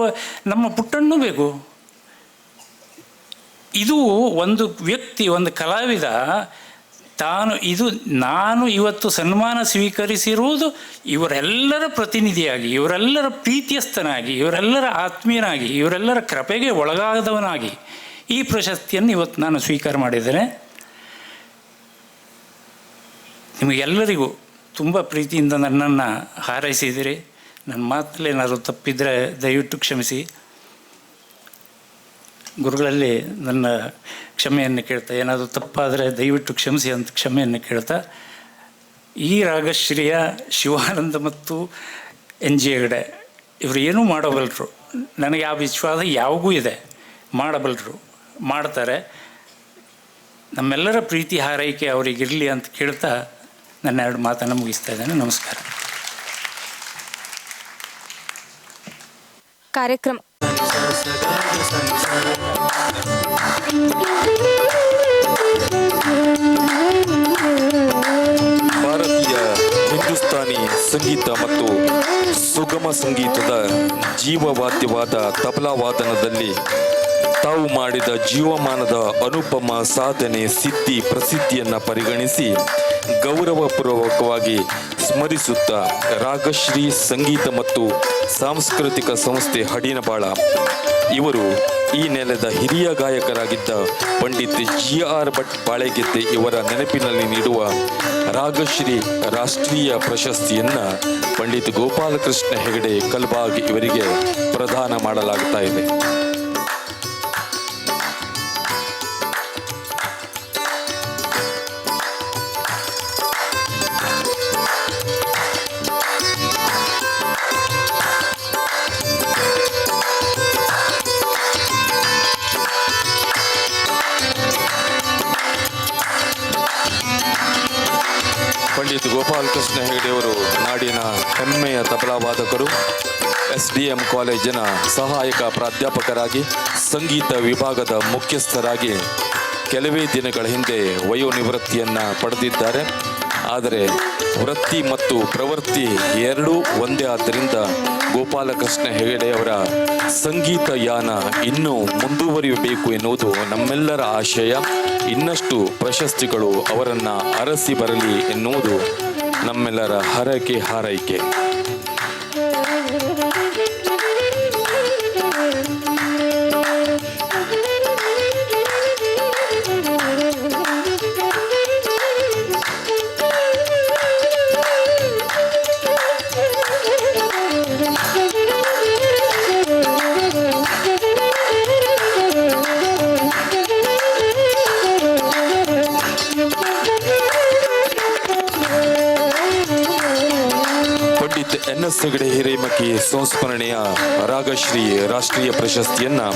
ನಮ್ಮ ಪುಟ್ಟಣ್ಣೂ ಬೇಕು. ಇದು ಒಂದು ವ್ಯಕ್ತಿ, ಒಂದು ಕಲಾವಿದ ನಾನು ಇವತ್ತು ಸನ್ಮಾನ ಸ್ವೀಕರಿಸಿರುವುದು ಇವರೆಲ್ಲರ ಪ್ರತಿನಿಧಿಯಾಗಿ, ಇವರೆಲ್ಲರ ಪ್ರೀತಿಯಸ್ಥನಾಗಿ, ಇವರೆಲ್ಲರ ಆತ್ಮೀಯನಾಗಿ, ಇವರೆಲ್ಲರ ಕೃಪೆಗೆ ಒಳಗಾದವನಾಗಿ ಈ ಪ್ರಶಸ್ತಿಯನ್ನು ಇವತ್ತು ನಾನು ಸ್ವೀಕಾರ ಮಾಡಿದ್ದೇನೆ. ನಿಮಗೆಲ್ಲರಿಗೂ ತುಂಬ ಪ್ರೀತಿಯಿಂದ ನನ್ನನ್ನು ಹಾರೈಸಿದಿರಿ. ನನ್ನ ಮಾತಲ್ಲಿ ಏನಾದರೂ ತಪ್ಪಿದರೆ ದಯವಿಟ್ಟು ಕ್ಷಮಿಸಿ. ಗುರುಗಳಲ್ಲಿ ನನ್ನ ಕ್ಷಮೆಯನ್ನು ಕೇಳ್ತಾ, ಏನಾದರೂ ತಪ್ಪಾದರೆ ದಯವಿಟ್ಟು ಕ್ಷಮಿಸಿ ಅಂತ ಕ್ಷಮೆಯನ್ನು ಕೇಳ್ತಾ, ಈ ರಾಗಶ್ರೀಯ ಶಿವಾನಂದ ಮತ್ತು NG ಹೆಗಡೆ ಇವರು ಏನೂ ಮಾಡಬಲ್ಲರು. ನನಗೆ ಆ ವಿಶ್ವಾಸ ಯಾವಾಗೂ ಇದೆ, ಮಾಡಬಲ್ಲರು, ಮಾಡ್ತಾರೆ. ನಮ್ಮೆಲ್ಲರ ಪ್ರೀತಿ ಹಾರೈಕೆ ಅವರಿಗಿರಲಿ ಅಂತ ಕೇಳ್ತಾ ನನ್ನ 2 ಮಾತನ್ನು ಮುಗಿಸ್ತಾ ಇದ್ದೇನೆ. ನಮಸ್ಕಾರ. ಕಾರ್ಯಕ್ರಮ ಭಾರತೀಯ ಹಿಂದೂಸ್ತಾನಿ ಸಂಗೀತ ಮತ್ತು ಸುಗಮ ಸಂಗೀತದ ಜೀವವಾದ್ಯವಾದ ತಬಲಾ ವಾದನದಲ್ಲಿ ತಾವು ಮಾಡಿದ ಜೀವಮಾನದ ಅನುಪಮ ಸಾಧನೆ ಸಿದ್ಧಿ ಪ್ರಸಿದ್ಧಿಯನ್ನು ಪರಿಗಣಿಸಿ ಗೌರವಪೂರ್ವಕವಾಗಿ ಸ್ಮರಿಸುತ್ತಾ ರಾಗಶ್ರೀ ಸಂಗೀತ ಮತ್ತು ಸಾಂಸ್ಕೃತಿಕ ಸಂಸ್ಥೆ ಹಡಿನಬಾಳ ಇವರು ಈ ನೆಲದ ಹಿರಿಯ ಗಾಯಕರಾಗಿದ್ದ ಪಂಡಿತ್ GR ಭಟ್ ಬಾಳೆಗೆದ್ದೆ ಇವರ ನೆನಪಿನಲ್ಲಿ ನೀಡುವ ರಾಗಶ್ರೀ ರಾಷ್ಟ್ರೀಯ ಪ್ರಶಸ್ತಿಯನ್ನು ಪಂಡಿತ್ ಗೋಪಾಲಕೃಷ್ಣ ಹೆಗಡೆ ಕಲ್ಬಾಗ್ ಇವರಿಗೆ ಪ್ರದಾನ ಮಾಡಲಾಗ್ತಾ ಇದೆ. ಪಂಡಿತ್ ಗೋಪಾಲಕೃಷ್ಣ ಹೆಗಡೆಯವರು ನಾಡಿನ ಹೆಮ್ಮೆಯ ತಬಲಾ ವಾದಕರು, SDM ಕಾಲೇಜಿನ ಸಹಾಯಕ ಪ್ರಾಧ್ಯಾಪಕರಾಗಿ ಸಂಗೀತ ವಿಭಾಗದ ಮುಖ್ಯಸ್ಥರಾಗಿ ಕೆಲವೇ ದಿನಗಳ ಹಿಂದೆ ವಯೋನಿವೃತ್ತಿಯನ್ನು ಪಡೆದಿದ್ದಾರೆ. ಆದರೆ ವೃತ್ತಿ ಮತ್ತು ಪ್ರವೃತ್ತಿ ಎರಡೂ ಒಂದೇ ಆದ್ದರಿಂದ ಗೋಪಾಲಕೃಷ್ಣ ಹೆಗಡೆಯವರ ಸಂಗೀತ ಯಾನ ಇನ್ನೂ ಮುಂದುವರಿಯಬೇಕು ಎನ್ನುವುದು ನಮ್ಮೆಲ್ಲರ ಆಶಯ. ಇನ್ನಷ್ಟು ಪ್ರಶಸ್ತಿಗಳು ಅವರನ್ನು ಅರಸಿ ಬರಲಿ ಎನ್ನುವುದು ನಮ್ಮೆಲ್ಲರ ಹರಕೆ ಹಾರೈಕೆ. NS ಹೆಗಡೆ ಹಿರೇಮಠಿ ಸಂಸ್ಮರಣೆಯ ರಾಗಶ್ರೀ ರಾಷ್ಟ್ರೀಯ ಪ್ರಶಸ್ತಿಯನ್ನು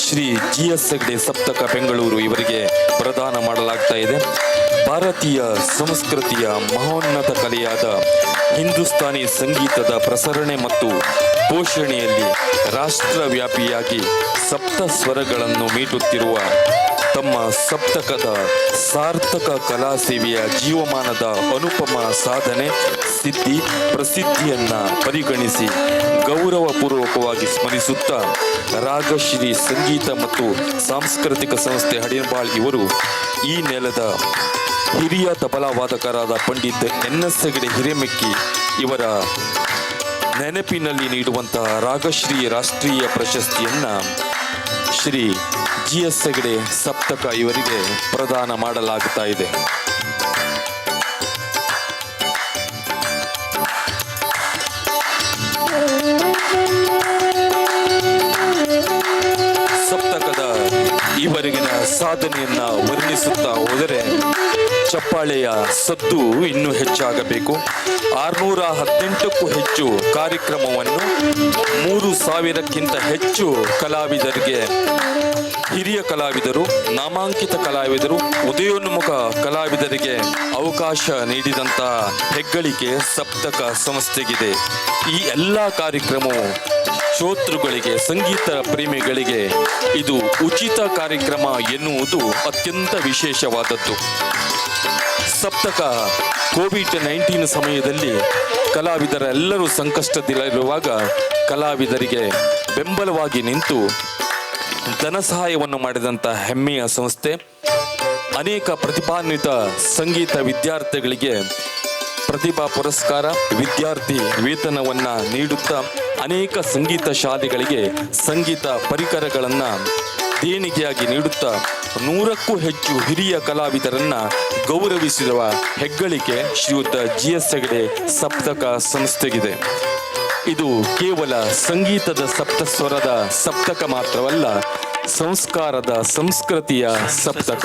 ಶ್ರೀ GS ಹೆಗಡೆ ಸಪ್ತಕ ಬೆಂಗಳೂರು ಇವರಿಗೆ ಪ್ರದಾನ ಮಾಡಲಾಗ್ತಾ ಇದೆ. ಭಾರತೀಯ ಸಂಸ್ಕೃತಿಯ ಮಹೋನ್ನತ ಕಲೆಯಾದ ಹಿಂದೂಸ್ತಾನಿ ಸಂಗೀತದ ಪ್ರಸರಣೆ ಮತ್ತು ಪೋಷಣೆಯಲ್ಲಿ ರಾಷ್ಟ್ರವ್ಯಾಪಿಯಾಗಿ ಸಪ್ತ ಸ್ವರಗಳನ್ನು ಮೀಟುತ್ತಿರುವ ತಮ್ಮ ಸಪ್ತಕದ ಸಾರ್ಥಕ ಕಲಾ ಸೇವೆಯ ಜೀವಮಾನದ ಅನುಪಮ ಸಾಧನೆ ಸಿದ್ಧಿ ಪ್ರಸಿದ್ಧಿಯನ್ನ ಪರಿಗಣಿಸಿ ಗೌರವಪೂರ್ವಕವಾಗಿ ಸ್ಮರಿಸುತ್ತಾ ರಾಗಶ್ರೀ ಸಂಗೀತ ಮತ್ತು ಸಾಂಸ್ಕೃತಿಕ ಸಂಸ್ಥೆ ಹಡಿನಬಾಳ್ ಇವರು ಈ ನೆಲದ ಹಿರಿಯ ತಬಲಾ ವಾದಕರಾದ ಪಂಡಿತ್ NS ಹೆಗಡೆ ಹಿರೇಮಕ್ಕಿ ಇವರ ನೆನಪಿನಲ್ಲಿ ನೀಡುವಂತಹ ರಾಗಶ್ರೀ ರಾಷ್ಟ್ರೀಯ ಪ್ರಶಸ್ತಿಯನ್ನ ಶ್ರೀ GS ಹೆಗಡೆ ಸಪ್ತಕ ಇವರಿಗೆ ಪ್ರದಾನ ಮಾಡಲಾಗುತ್ತಾ ಇದೆ. ಸಪ್ತಕದ ಈವರೆಗಿನ ಸಾಧನೆಯನ್ನ ವರ್ಣಿಸುತ್ತಾ ಹೋದರೆ ಚಪ್ಪಾಳೆಯ ಸದ್ದು ಇನ್ನೂ ಹೆಚ್ಚಾಗಬೇಕು. 618ಕ್ಕೂ ಹೆಚ್ಚು ಕಾರ್ಯಕ್ರಮವನ್ನು 3000ಕ್ಕಿಂತ ಹೆಚ್ಚು ಕಲಾವಿದರಿಗೆ, ಹಿರಿಯ ಕಲಾವಿದರು, ನಾಮಾಂಕಿತ ಕಲಾವಿದರು, ಉದಯೋನ್ಮುಖ ಕಲಾವಿದರಿಗೆ ಅವಕಾಶ ನೀಡಿದಂತಹ ಹೆಗ್ಗಳಿಕೆ ಸಪ್ತಕ ಸಂಸ್ಥೆಗಿದೆ. ಈ ಎಲ್ಲ ಕಾರ್ಯಕ್ರಮವು ಶ್ರೋತೃಗಳಿಗೆ, ಸಂಗೀತ ಪ್ರೇಮಿಗಳಿಗೆ ಇದು ಉಚಿತ ಕಾರ್ಯಕ್ರಮ ಎನ್ನುವುದು ಅತ್ಯಂತ ವಿಶೇಷವಾದದ್ದು. ಸಪ್ತಕ ಕೋವಿಡ್-19 ಸಮಯದಲ್ಲಿ ಕಲಾವಿದರೆಲ್ಲರೂ ಸಂಕಷ್ಟದಲ್ಲಿರುವಾಗ ಕಲಾವಿದರಿಗೆ ಬೆಂಬಲವಾಗಿ ನಿಂತು ಧನ ಸಹಾಯವನ್ನು ಮಾಡಿದಂಥ ಹೆಮ್ಮೆಯ ಸಂಸ್ಥೆ. ಅನೇಕ ಪ್ರತಿಭಾನ್ವಿತ ಸಂಗೀತ ವಿದ್ಯಾರ್ಥಿಗಳಿಗೆ ಪ್ರತಿಭಾ ಪುರಸ್ಕಾರ, ವಿದ್ಯಾರ್ಥಿ ವೇತನವನ್ನು ನೀಡುತ್ತಾ ಅನೇಕ ಸಂಗೀತ ಶಾಲೆಗಳಿಗೆ ಸಂಗೀತ ಪರಿಕರಗಳನ್ನು ದೇಣಿಗೆಯಾಗಿ ನೀಡುತ್ತಾ 100ಕ್ಕೂ ಹೆಚ್ಚು ಹಿರಿಯ ಕಲಾವಿದರನ್ನು ಗೌರವಿಸಿರುವ ಹೆಗ್ಗಳಿಕೆ ಶ್ರೀಯುತ GS ಹೆಗಡೆ ಸಪ್ತಕ ಸಂಸ್ಥೆಗಿದೆ. ಇದು ಕೇವಲ ಸಂಗೀತದ ಸಪ್ತಸ್ವರದ ಸಪ್ತಕ ಮಾತ್ರವಲ್ಲ, ಸಂಸ್ಕಾರದ ಸಂಸ್ಕೃತಿಯ ಸಪ್ತಕ.